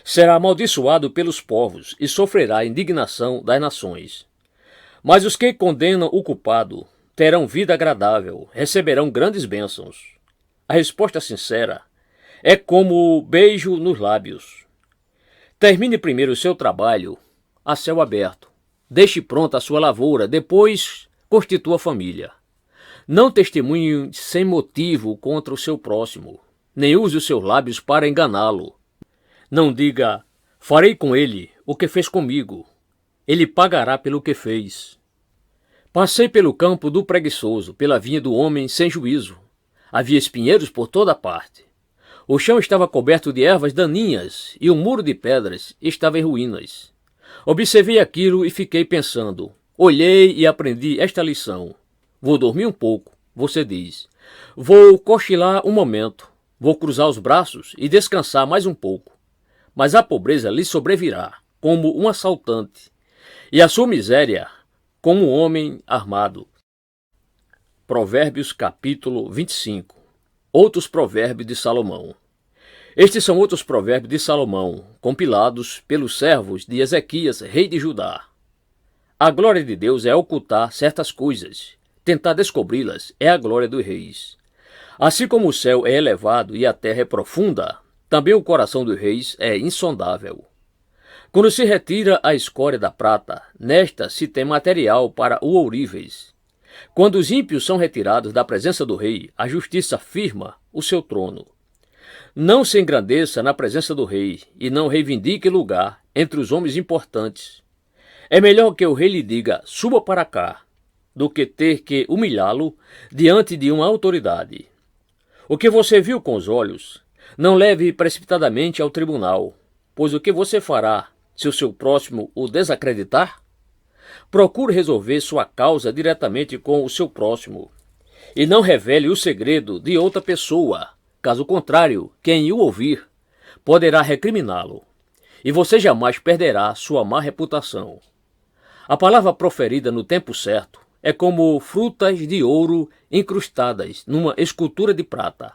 será amaldiçoado pelos povos e sofrerá a indignação das nações. Mas os que condenam o culpado terão vida agradável, receberão grandes bênçãos. A resposta sincera é como beijo nos lábios. Termine primeiro o seu trabalho a céu aberto. Deixe pronta a sua lavoura, depois constitua a família. Não testemunhe sem motivo contra o seu próximo. nem use os seus lábios para enganá-lo. Não diga, farei com ele o que fez comigo. Ele pagará pelo que fez. Passei pelo campo do preguiçoso, pela vinha do homem sem juízo. Havia espinheiros por toda parte. O chão estava coberto de ervas daninhas e o muro de pedras estava em ruínas. Observei aquilo e fiquei pensando. Olhei e aprendi esta lição. Vou dormir um pouco, você diz. Vou cochilar um momento. Vou cruzar os braços e descansar mais um pouco. Mas a pobreza lhe sobrevirá, como um assaltante, e a sua miséria, como um homem armado. Provérbios capítulo 25. Outros provérbios de Salomão. Estes são outros provérbios de Salomão, compilados pelos servos de Ezequias, rei de Judá. A glória de Deus é ocultar certas coisas. Tentar descobri-las é a glória dos reis. Assim como o céu é elevado e a terra é profunda, também o coração dos reis é insondável. Quando se retira a escória da prata, nesta se tem material para o ouríveis. Quando os ímpios são retirados da presença do rei, a justiça firma o seu trono. Não se engrandeça na presença do rei e não reivindique lugar entre os homens importantes. É melhor que o rei lhe diga, suba para cá, do que ter que humilhá-lo diante de uma autoridade. O que você viu com os olhos, não leve precipitadamente ao tribunal, pois o que você fará se o seu próximo o desacreditar? Procure resolver sua causa diretamente com o seu próximo, e não revele o segredo de outra pessoa. Caso contrário, quem o ouvir poderá recriminá-lo, e você jamais perderá sua má reputação. A palavra proferida no tempo certo é como frutas de ouro incrustadas numa escultura de prata.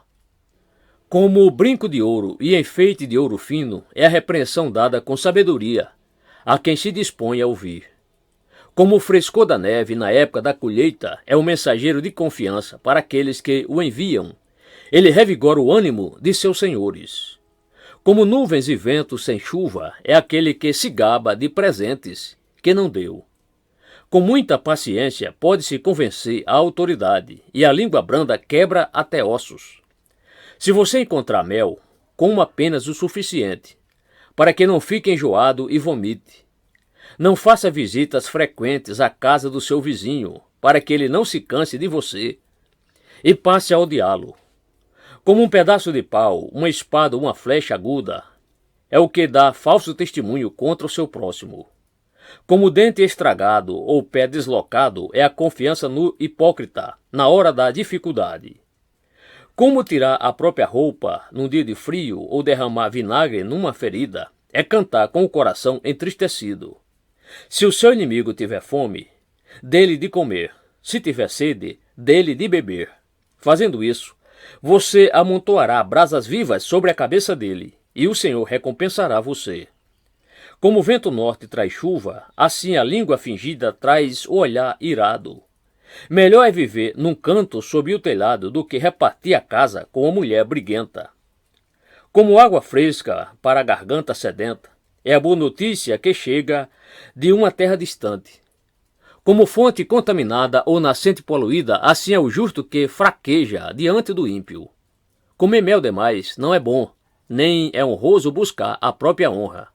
Como brinco de ouro e enfeite de ouro fino é a repreensão dada com sabedoria a quem se dispõe a ouvir. Como o frescor da neve na época da colheita é um mensageiro de confiança para aqueles que o enviam, ele revigora o ânimo de seus senhores. Como nuvens e ventos sem chuva é aquele que se gaba de presentes que não deu. Com muita paciência pode-se convencer a autoridade, e a língua branda quebra até ossos. Se você encontrar mel, coma apenas o suficiente, para que não fique enjoado e vomite. Não faça visitas frequentes à casa do seu vizinho, para que ele não se canse de você e passe a odiá-lo. Como um pedaço de pau, uma espada ou uma flecha aguda, é o que dá falso testemunho contra o seu próximo. Como dente estragado ou pé deslocado é a confiança no hipócrita na hora da dificuldade. Como tirar a própria roupa num dia de frio ou derramar vinagre numa ferida é cantar com o coração entristecido. Se o seu inimigo tiver fome, dê-lhe de comer. Se tiver sede, dê-lhe de beber. Fazendo isso, você amontoará brasas vivas sobre a cabeça dele, e o Senhor recompensará você. Como o vento norte traz chuva, assim a língua fingida traz o olhar irado. Melhor é viver num canto sob o telhado do que repartir a casa com uma mulher briguenta. Como água fresca para a garganta sedenta, é a boa notícia que chega de uma terra distante. Como fonte contaminada ou nascente poluída, assim é o justo que fraqueja diante do ímpio. Comer mel demais não é bom, nem é honroso buscar a própria honra.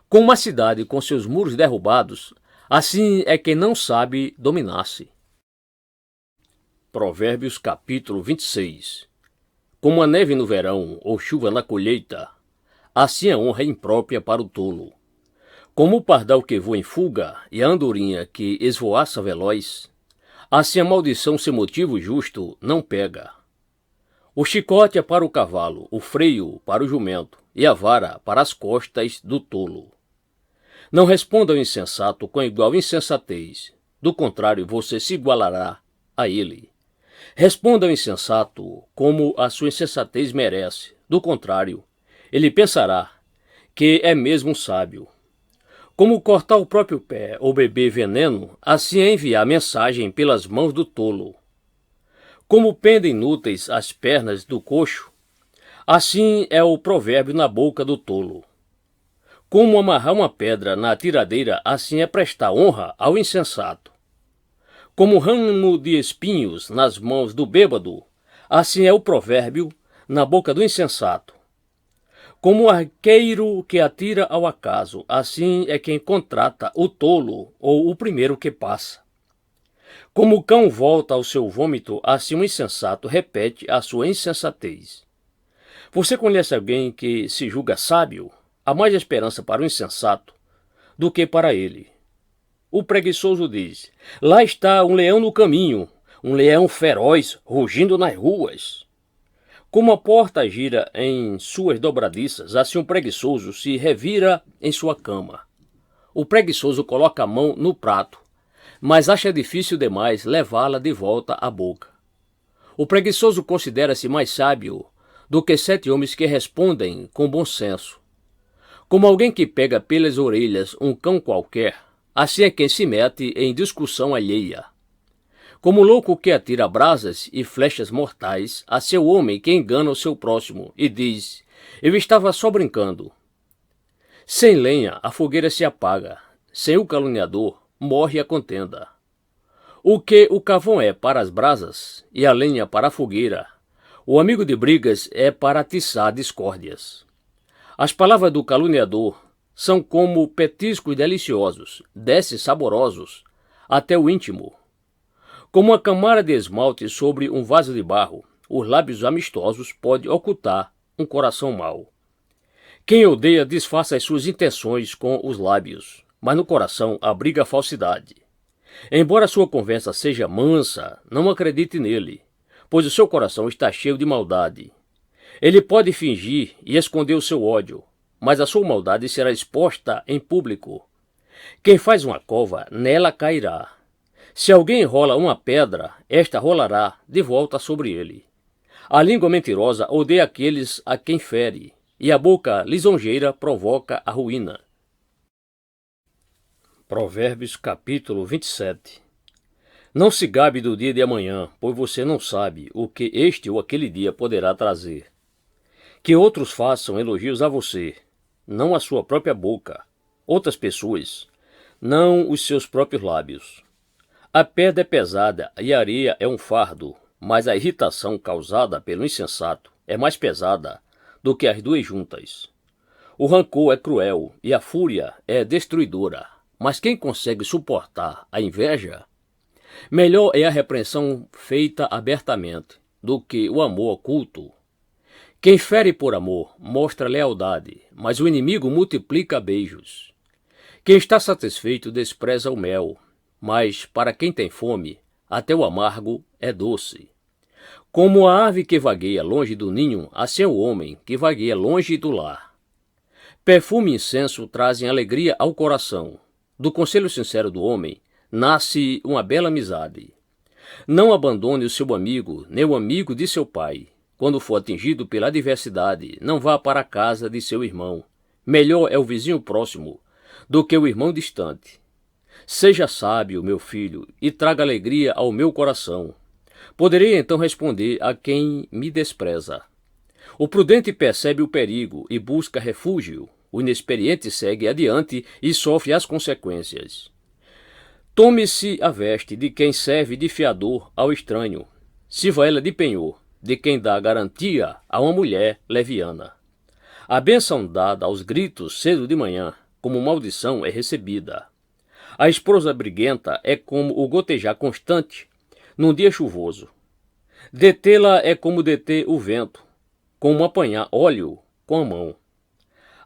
Com uma cidade com seus muros derrubados, assim é quem não sabe dominar-se. Provérbios capítulo 26. Como a neve no verão ou chuva na colheita, assim a honra é imprópria para o tolo. Como o pardal que voa em fuga e a andorinha que esvoaça veloz, assim a maldição sem motivo justo não pega. O chicote é para o cavalo, o freio para o jumento e a vara para as costas do tolo. Não responda ao insensato com igual insensatez, do contrário você se igualará a ele. Responda ao insensato como a sua insensatez merece, do contrário, ele pensará que é mesmo sábio. Como cortar o próprio pé ou beber veneno, assim é enviar mensagem pelas mãos do tolo. Como pendem inúteis as pernas do coxo, assim é o provérbio na boca do tolo. Como amarrar uma pedra na tiradeira, assim é prestar honra ao insensato. Como ramo de espinhos nas mãos do bêbado, assim é o provérbio na boca do insensato. Como o arqueiro que atira ao acaso, assim é quem contrata o tolo ou o primeiro que passa. Como o cão volta ao seu vômito, assim o insensato repete a sua insensatez. Você conhece alguém que se julga sábio? Há mais esperança para o insensato do que para ele. O preguiçoso diz: lá está um leão no caminho, um leão feroz rugindo nas ruas. Como a porta gira em suas dobradiças, assim um preguiçoso se revira em sua cama. O preguiçoso coloca a mão no prato, mas acha difícil demais levá-la de volta à boca. O preguiçoso considera-se mais sábio do que 7 homens que respondem com bom senso. Como alguém que pega pelas orelhas um cão qualquer, assim é quem se mete em discussão alheia. Como o louco que atira brasas e flechas mortais, assim é o homem que engana o seu próximo e diz: eu estava só brincando. Sem lenha a fogueira se apaga, sem o caluniador morre a contenda. O que o carvão é para as brasas e a lenha para a fogueira, o amigo de brigas é para atiçar discórdias. As palavras do caluniador são como petiscos deliciosos, descem saborosos até o íntimo. Como uma camada de esmalte sobre um vaso de barro, os lábios amistosos podem ocultar um coração mau. Quem odeia disfarça as suas intenções com os lábios, mas no coração abriga a falsidade. Embora sua conversa seja mansa, não acredite nele, pois o seu coração está cheio de maldade. Ele pode fingir e esconder o seu ódio, mas a sua maldade será exposta em público. Quem faz uma cova, nela cairá. Se alguém enrola uma pedra, esta rolará de volta sobre ele. A língua mentirosa odeia aqueles a quem fere, e a boca lisonjeira provoca a ruína. Provérbios capítulo 27. Não se gabe do dia de amanhã, pois você não sabe o que este ou aquele dia poderá trazer. Que outros façam elogios a você, não a sua própria boca, outras pessoas, não os seus próprios lábios. A pedra é pesada e a areia é um fardo, mas a irritação causada pelo insensato é mais pesada do que as duas juntas. O rancor é cruel e a fúria é destruidora, mas quem consegue suportar a inveja? Melhor é a repreensão feita abertamente do que o amor oculto. Quem fere por amor mostra lealdade, mas o inimigo multiplica beijos. Quem está satisfeito despreza o mel, mas para quem tem fome, até o amargo é doce. Como a ave que vagueia longe do ninho, assim é o homem que vagueia longe do lar. Perfume e incenso trazem alegria ao coração. Do conselho sincero do homem nasce uma bela amizade. Não abandone o seu amigo, nem o amigo de seu pai. Quando for atingido pela adversidade, não vá para a casa de seu irmão. Melhor é o vizinho próximo do que o irmão distante. Seja sábio, meu filho, e traga alegria ao meu coração. Poderei então responder a quem me despreza. O prudente percebe o perigo e busca refúgio. O inexperiente segue adiante e sofre as consequências. Tome-se a veste de quem serve de fiador ao estranho. Sirva ela de penhor, de quem dá garantia a uma mulher leviana. A bênção dada aos gritos cedo de manhã, como maldição é recebida. A esposa briguenta é como o gotejar constante num dia chuvoso. Detê-la é como deter o vento, como apanhar óleo com a mão.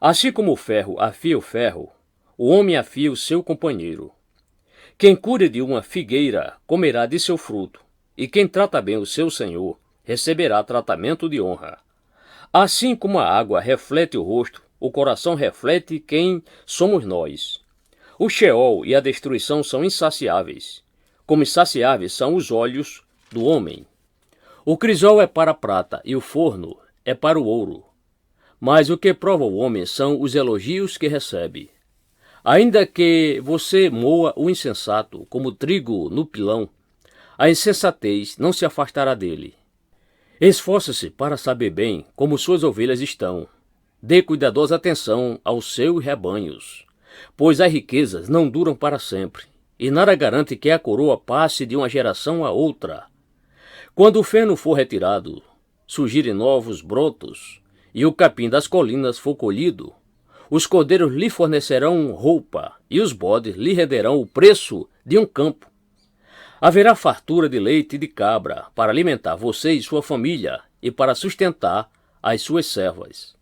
Assim como o ferro afia o ferro, o homem afia o seu companheiro. Quem cuida de uma figueira comerá de seu fruto, e quem trata bem o seu senhor receberá tratamento de honra. Assim como a água reflete o rosto, o coração reflete quem somos nós. O Sheol e a destruição são insaciáveis, como insaciáveis são os olhos do homem. O crisol é para a prata e o forno é para o ouro. Mas o que prova o homem são os elogios que recebe. Ainda que você moa o insensato como trigo no pilão, a insensatez não se afastará dele. Esforce-se para saber bem como suas ovelhas estão. Dê cuidadosa atenção aos seus rebanhos, pois as riquezas não duram para sempre, e nada garante que a coroa passe de uma geração a outra. Quando o feno for retirado, surgirem novos brotos, e o capim das colinas for colhido, os cordeiros lhe fornecerão roupa, e os bodes lhe renderão o preço de um campo. Haverá fartura de leite e de cabra para alimentar você e sua família e para sustentar as suas servas.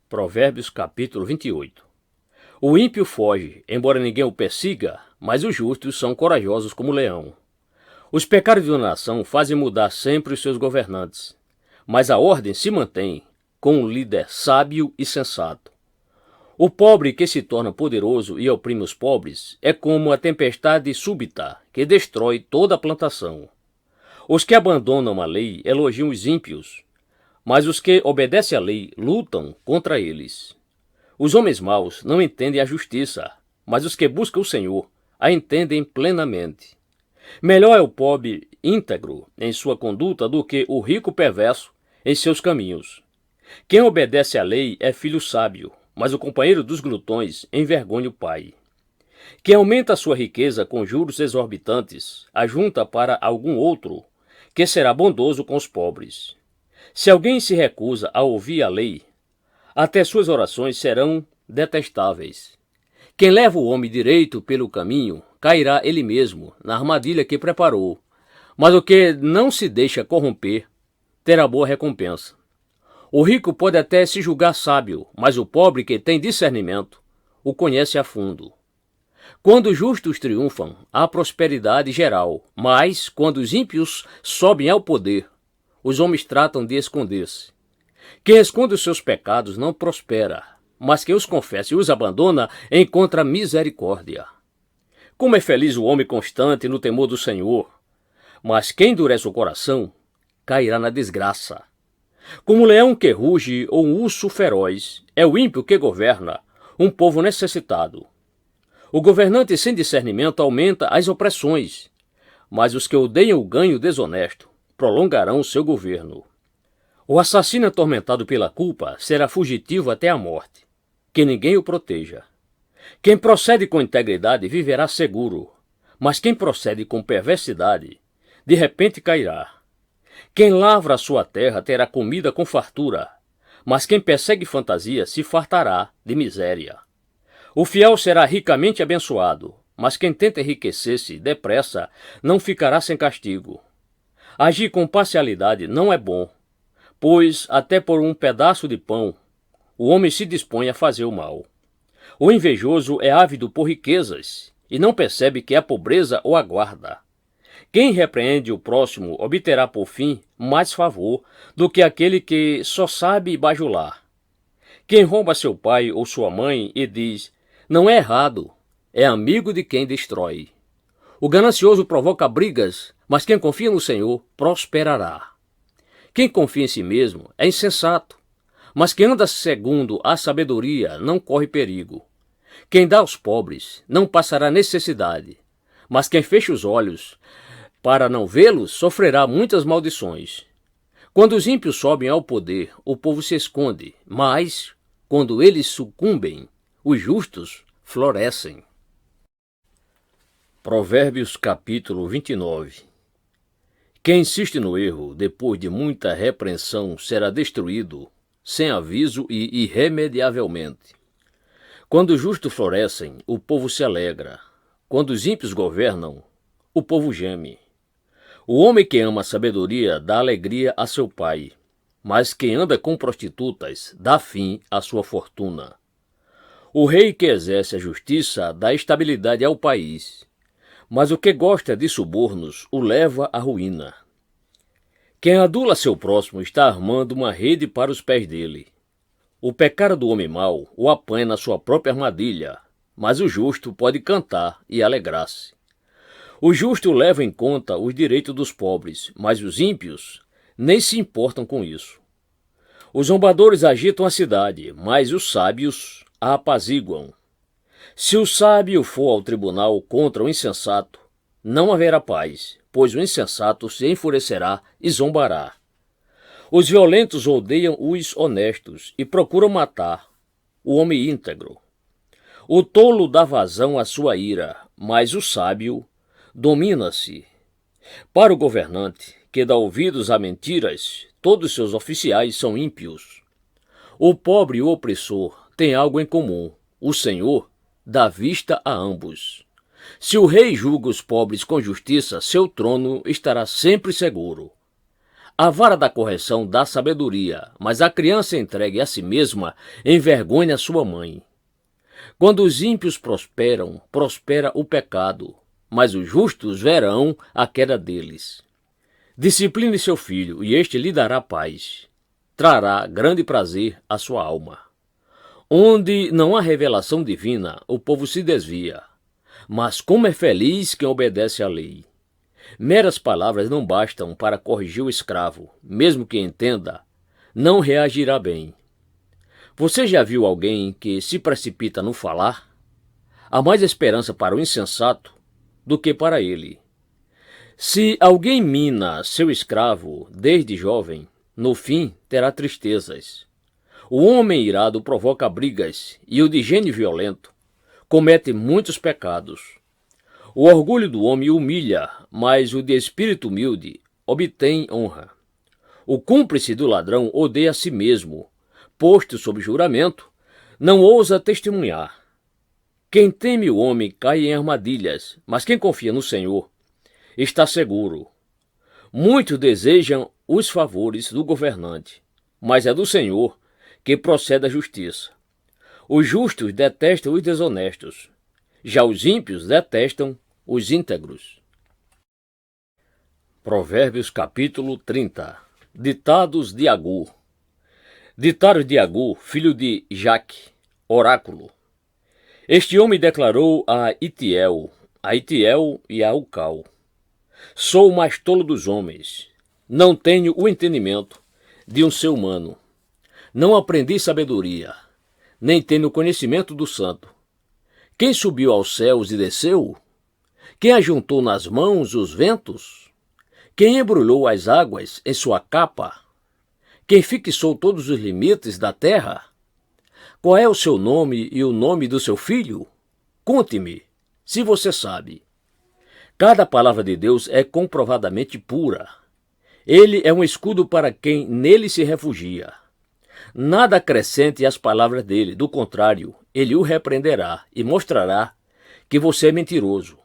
Provérbios capítulo 28. O ímpio foge, embora ninguém o persiga, mas os justos são corajosos como o leão. Os pecados de uma nação fazem mudar sempre os seus governantes, mas a ordem se mantém com um líder sábio e sensato. O pobre que se torna poderoso e oprime os pobres é como a tempestade súbita que destrói toda a plantação. Os que abandonam a lei elogiam os ímpios, mas os que obedecem à lei lutam contra eles. Os homens maus não entendem a justiça, mas os que buscam o Senhor a entendem plenamente. Melhor é o pobre íntegro em sua conduta do que o rico perverso em seus caminhos. Quem obedece à lei é filho sábio, mas o companheiro dos glutões envergonha o pai. Quem aumenta a sua riqueza com juros exorbitantes, ajunta para algum outro, que será bondoso com os pobres. Se alguém se recusa a ouvir a lei, até suas orações serão detestáveis. Quem leva o homem direito pelo caminho, cairá ele mesmo na armadilha que preparou, mas o que não se deixa corromper, terá boa recompensa. O rico pode até se julgar sábio, mas o pobre que tem discernimento o conhece a fundo. Quando os justos triunfam, há prosperidade geral, mas quando os ímpios sobem ao poder, os homens tratam de esconder-se. Quem esconde os seus pecados não prospera, mas quem os confessa e os abandona encontra misericórdia. Como é feliz o homem constante no temor do Senhor, mas quem endurece o coração cairá na desgraça. Como um leão que ruge ou um urso feroz, é o ímpio que governa um povo necessitado. O governante sem discernimento aumenta as opressões, mas os que odeiam o ganho desonesto prolongarão o seu governo. O assassino atormentado pela culpa será fugitivo até a morte. Que ninguém o proteja. Quem procede com integridade viverá seguro, mas quem procede com perversidade, de repente cairá. Quem lavra a sua terra terá comida com fartura, mas quem persegue fantasia se fartará de miséria. O fiel será ricamente abençoado, mas quem tenta enriquecer-se depressa não ficará sem castigo. Agir com parcialidade não é bom, pois até por um pedaço de pão o homem se dispõe a fazer o mal. O invejoso é ávido por riquezas e não percebe que a pobreza o aguarda. Quem repreende o próximo obterá por fim mais favor do que aquele que só sabe bajular. Quem rouba seu pai ou sua mãe e diz, não é errado, é amigo de quem destrói. O ganancioso provoca brigas, mas quem confia no Senhor prosperará. Quem confia em si mesmo é insensato, mas quem anda segundo a sabedoria não corre perigo. Quem dá aos pobres não passará necessidade, mas quem fecha os olhos para não vê-los sofrerá muitas maldições. Quando os ímpios sobem ao poder, o povo se esconde, mas quando eles sucumbem, os justos florescem. Provérbios capítulo 29. Quem insiste no erro, depois de muita repreensão, será destruído, sem aviso e irremediavelmente. Quando os justos florescem, o povo se alegra. Quando os ímpios governam, o povo geme. O homem que ama a sabedoria dá alegria a seu pai, mas quem anda com prostitutas dá fim à sua fortuna. O rei que exerce a justiça dá estabilidade ao país, mas o que gosta de subornos o leva à ruína. Quem adula seu próximo está armando uma rede para os pés dele. O pecado do homem mau o apanha na sua própria armadilha, mas o justo pode cantar e alegrar-se. O justo leva em conta os direitos dos pobres, mas os ímpios nem se importam com isso. Os zombadores agitam a cidade, mas os sábios a apaziguam. Se o sábio for ao tribunal contra o insensato, não haverá paz, pois o insensato se enfurecerá e zombará. Os violentos odeiam os honestos e procuram matar o homem íntegro. O tolo dá vazão à sua ira, mas o sábio domina-se. Para o governante, que dá ouvidos a mentiras, todos seus oficiais são ímpios. O pobre e o opressor têm algo em comum: o Senhor dá vista a ambos. Se o rei julga os pobres com justiça, seu trono estará sempre seguro. A vara da correção dá sabedoria, mas a criança entregue a si mesma envergonha sua mãe. Quando os ímpios prosperam, prospera o pecado, mas os justos verão a queda deles. Discipline seu filho, e este lhe dará paz. Trará grande prazer à sua alma. Onde não há revelação divina, o povo se desvia. Mas como é feliz quem obedece à lei. Meras palavras não bastam para corrigir o escravo. Mesmo que entenda, não reagirá bem. Você já viu alguém que se precipita no falar? Há mais esperança para o insensato do que para ele. Se alguém mina seu escravo desde jovem, no fim terá tristezas. O homem irado provoca brigas e o de gênio violento comete muitos pecados. O orgulho do homem humilha, mas o de espírito humilde obtém honra. O cúmplice do ladrão odeia a si mesmo. Posto sob juramento, não ousa testemunhar. Quem teme o homem cai em armadilhas, mas quem confia no Senhor está seguro. Muitos desejam os favores do governante, mas é do Senhor que procede a justiça. Os justos detestam os desonestos, já os ímpios detestam os íntegros. Provérbios capítulo 30. Ditados de Agur. Ditados de Agur, filho de Jaque, oráculo. Este homem declarou a Itiel e a Ucal: Sou o mais tolo dos homens. Não tenho o entendimento de um ser humano. Não aprendi sabedoria, nem tenho conhecimento do santo. Quem subiu aos céus e desceu? Quem ajuntou nas mãos os ventos? Quem embrulhou as águas em sua capa? Quem fixou todos os limites da terra? Qual é o seu nome e o nome do seu filho? Conte-me, se você sabe. Cada palavra de Deus é comprovadamente pura. Ele é um escudo para quem nele se refugia. Nada acrescente às palavras dele, do contrário, ele o repreenderá e mostrará que você é mentiroso.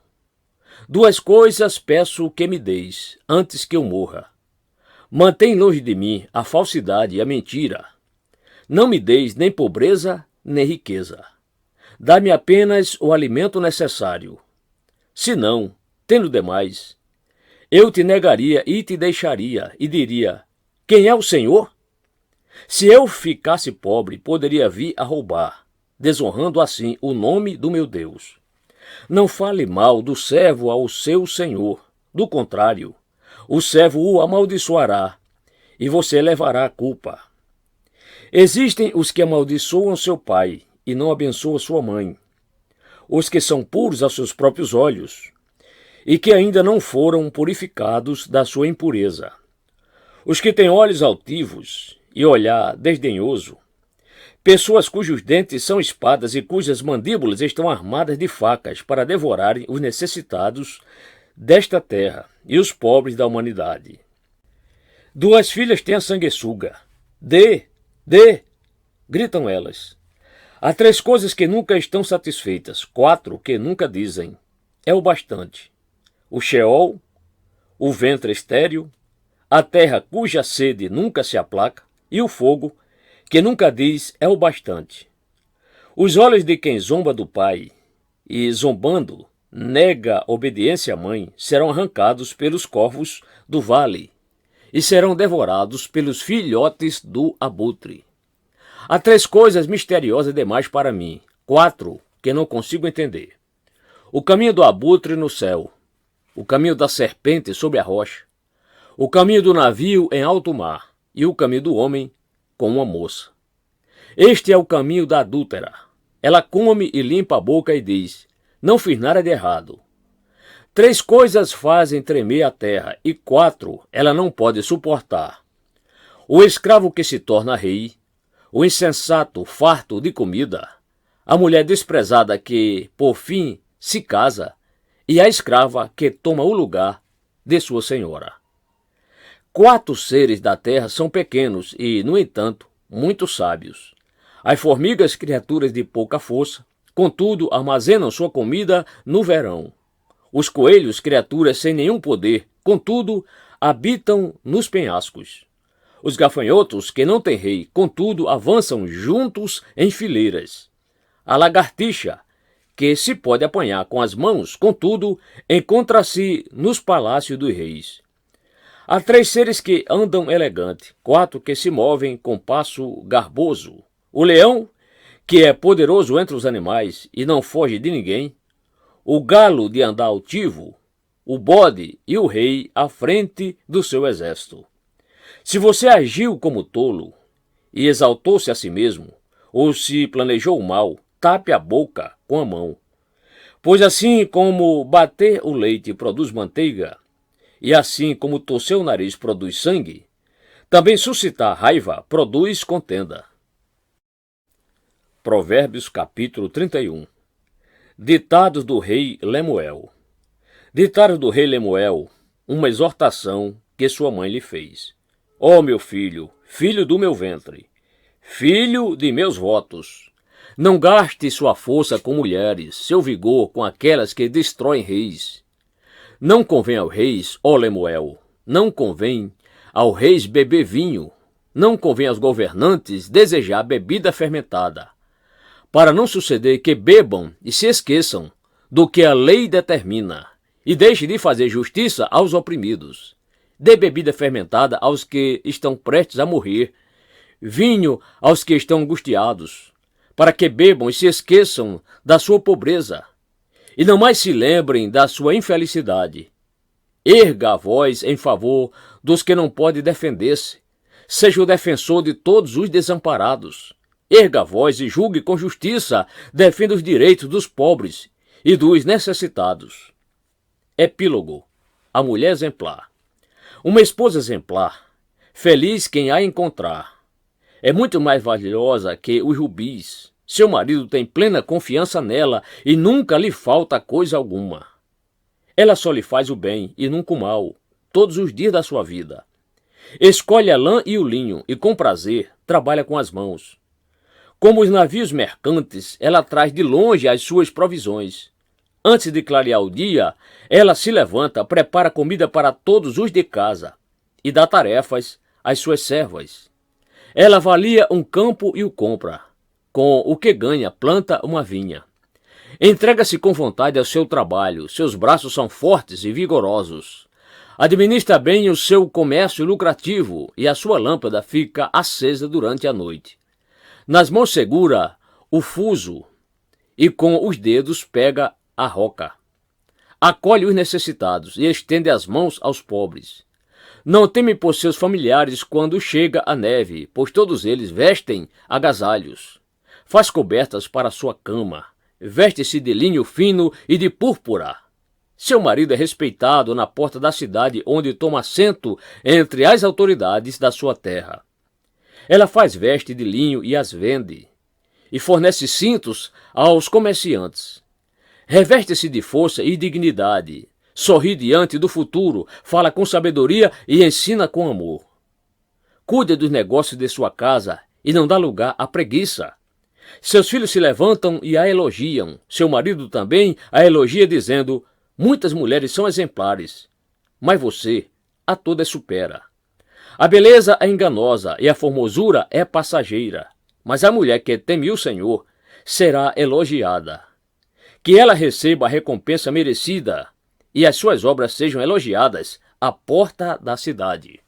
Duas coisas peço que me deis, antes que eu morra. Mantém longe de mim a falsidade e a mentira. Não me deis nem pobreza, nem riqueza. Dá-me apenas o alimento necessário. Se não, tendo demais, eu te negaria e te deixaria, e diria: quem é o Senhor? Se eu ficasse pobre, poderia vir a roubar, desonrando assim o nome do meu Deus. Não fale mal do servo ao seu senhor. Do contrário, o servo o amaldiçoará, e você levará a culpa. Existem os que amaldiçoam seu pai e não abençoam sua mãe, os que são puros aos seus próprios olhos, e que ainda não foram purificados da sua impureza. Os que têm olhos altivos e olhar desdenhoso, pessoas cujos dentes são espadas e cujas mandíbulas estão armadas de facas para devorarem os necessitados desta terra e os pobres da humanidade. Duas filhas têm a sanguessuga. Dê, gritam elas. Há três coisas que nunca estão satisfeitas, quatro que nunca dizem: é o bastante. O Sheol, o ventre estéril, a terra cuja sede nunca se aplaca, e o fogo, que nunca diz é o bastante. Os olhos de quem zomba do pai, e zombando, nega obediência à mãe, serão arrancados pelos corvos do vale, e serão devorados pelos filhotes do abutre. Há três coisas misteriosas demais para mim, quatro que não consigo entender: o caminho do abutre no céu, o caminho da serpente sobre a rocha, o caminho do navio em alto mar, e o caminho do homem com uma moça. Este é o caminho da adúltera. Ela come e limpa a boca e diz: não fiz nada de errado. Três coisas fazem tremer a terra, e quatro ela não pode suportar: o escravo que se torna rei, o insensato farto de comida, a mulher desprezada que, por fim, se casa, e a escrava que toma o lugar de sua senhora. 4 seres da terra são pequenos e, no entanto, muito sábios. As formigas, criaturas de pouca força, contudo, armazenam sua comida no verão. Os coelhos, criaturas sem nenhum poder, contudo, habitam nos penhascos. Os gafanhotos, que não têm rei, contudo, avançam juntos em fileiras. A lagartixa, que se pode apanhar com as mãos, contudo, encontra-se nos palácios dos reis. Há 3 seres que andam elegante, 4 que se movem com passo garboso. O leão, que é poderoso entre os animais e não foge de ninguém. O galo de andar altivo, o bode e o rei à frente do seu exército. Se você agiu como tolo e exaltou-se a si mesmo, ou se planejou o mal, tape a boca com a mão. Pois assim como bater o leite produz manteiga, e assim como torcer o nariz produz sangue, também suscitar raiva produz contenda. Provérbios capítulo 31. Ditados do rei Lemuel. Ditados do rei Lemuel, uma exortação que sua mãe lhe fez. Ó meu filho, filho do meu ventre, filho de meus votos, não gaste sua força com mulheres, seu vigor com aquelas que destroem reis. Não convém ao reis, ó Lemuel, não convém ao reis beber vinho, não convém aos governantes desejar bebida fermentada, para não suceder que bebam e se esqueçam do que a lei determina, e deixe de fazer justiça aos oprimidos. Dê bebida fermentada aos que estão prestes a morrer, vinho aos que estão angustiados, para que bebam e se esqueçam da sua pobreza, e não mais se lembrem da sua infelicidade. Erga a voz em favor dos que não podem defender-se, seja o defensor de todos os desamparados. Erga a voz e julgue com justiça, defenda os direitos dos pobres e dos necessitados. Epílogo. A mulher exemplar. Uma esposa exemplar, feliz quem a encontrar, é muito mais valiosa que os rubis. Seu marido tem plena confiança nela e nunca lhe falta coisa alguma. Ela só lhe faz o bem e nunca o mal, todos os dias da sua vida. Escolhe a lã e o linho e com prazer trabalha com as mãos. Como os navios mercantes, ela traz de longe as suas provisões. Antes de clarear o dia, ela se levanta, prepara comida para todos os de casa e dá tarefas às suas servas. Ela avalia um campo e o compra. Com o que ganha, planta uma vinha. Entrega-se com vontade ao seu trabalho, seus braços são fortes e vigorosos. Administra bem o seu comércio lucrativo e a sua lâmpada fica acesa durante a noite. Nas mãos segura o fuso e com os dedos pega a roca. Acolhe os necessitados e estende as mãos aos pobres. Não teme por seus familiares quando chega a neve, pois todos eles vestem agasalhos. Faz cobertas para sua cama, veste-se de linho fino e de púrpura. Seu marido é respeitado na porta da cidade onde toma assento entre as autoridades da sua terra. Ela faz veste de linho e as vende, e fornece cintos aos comerciantes. Reveste-se de força e dignidade, sorri diante do futuro, fala com sabedoria e ensina com amor. Cuida dos negócios de sua casa e não dá lugar à preguiça. Seus filhos se levantam e a elogiam. Seu marido também a elogia dizendo: muitas mulheres são exemplares, mas você a todas supera. A beleza é enganosa e a formosura é passageira, mas a mulher que teme o Senhor será elogiada. Que ela receba a recompensa merecida e as suas obras sejam elogiadas à porta da cidade.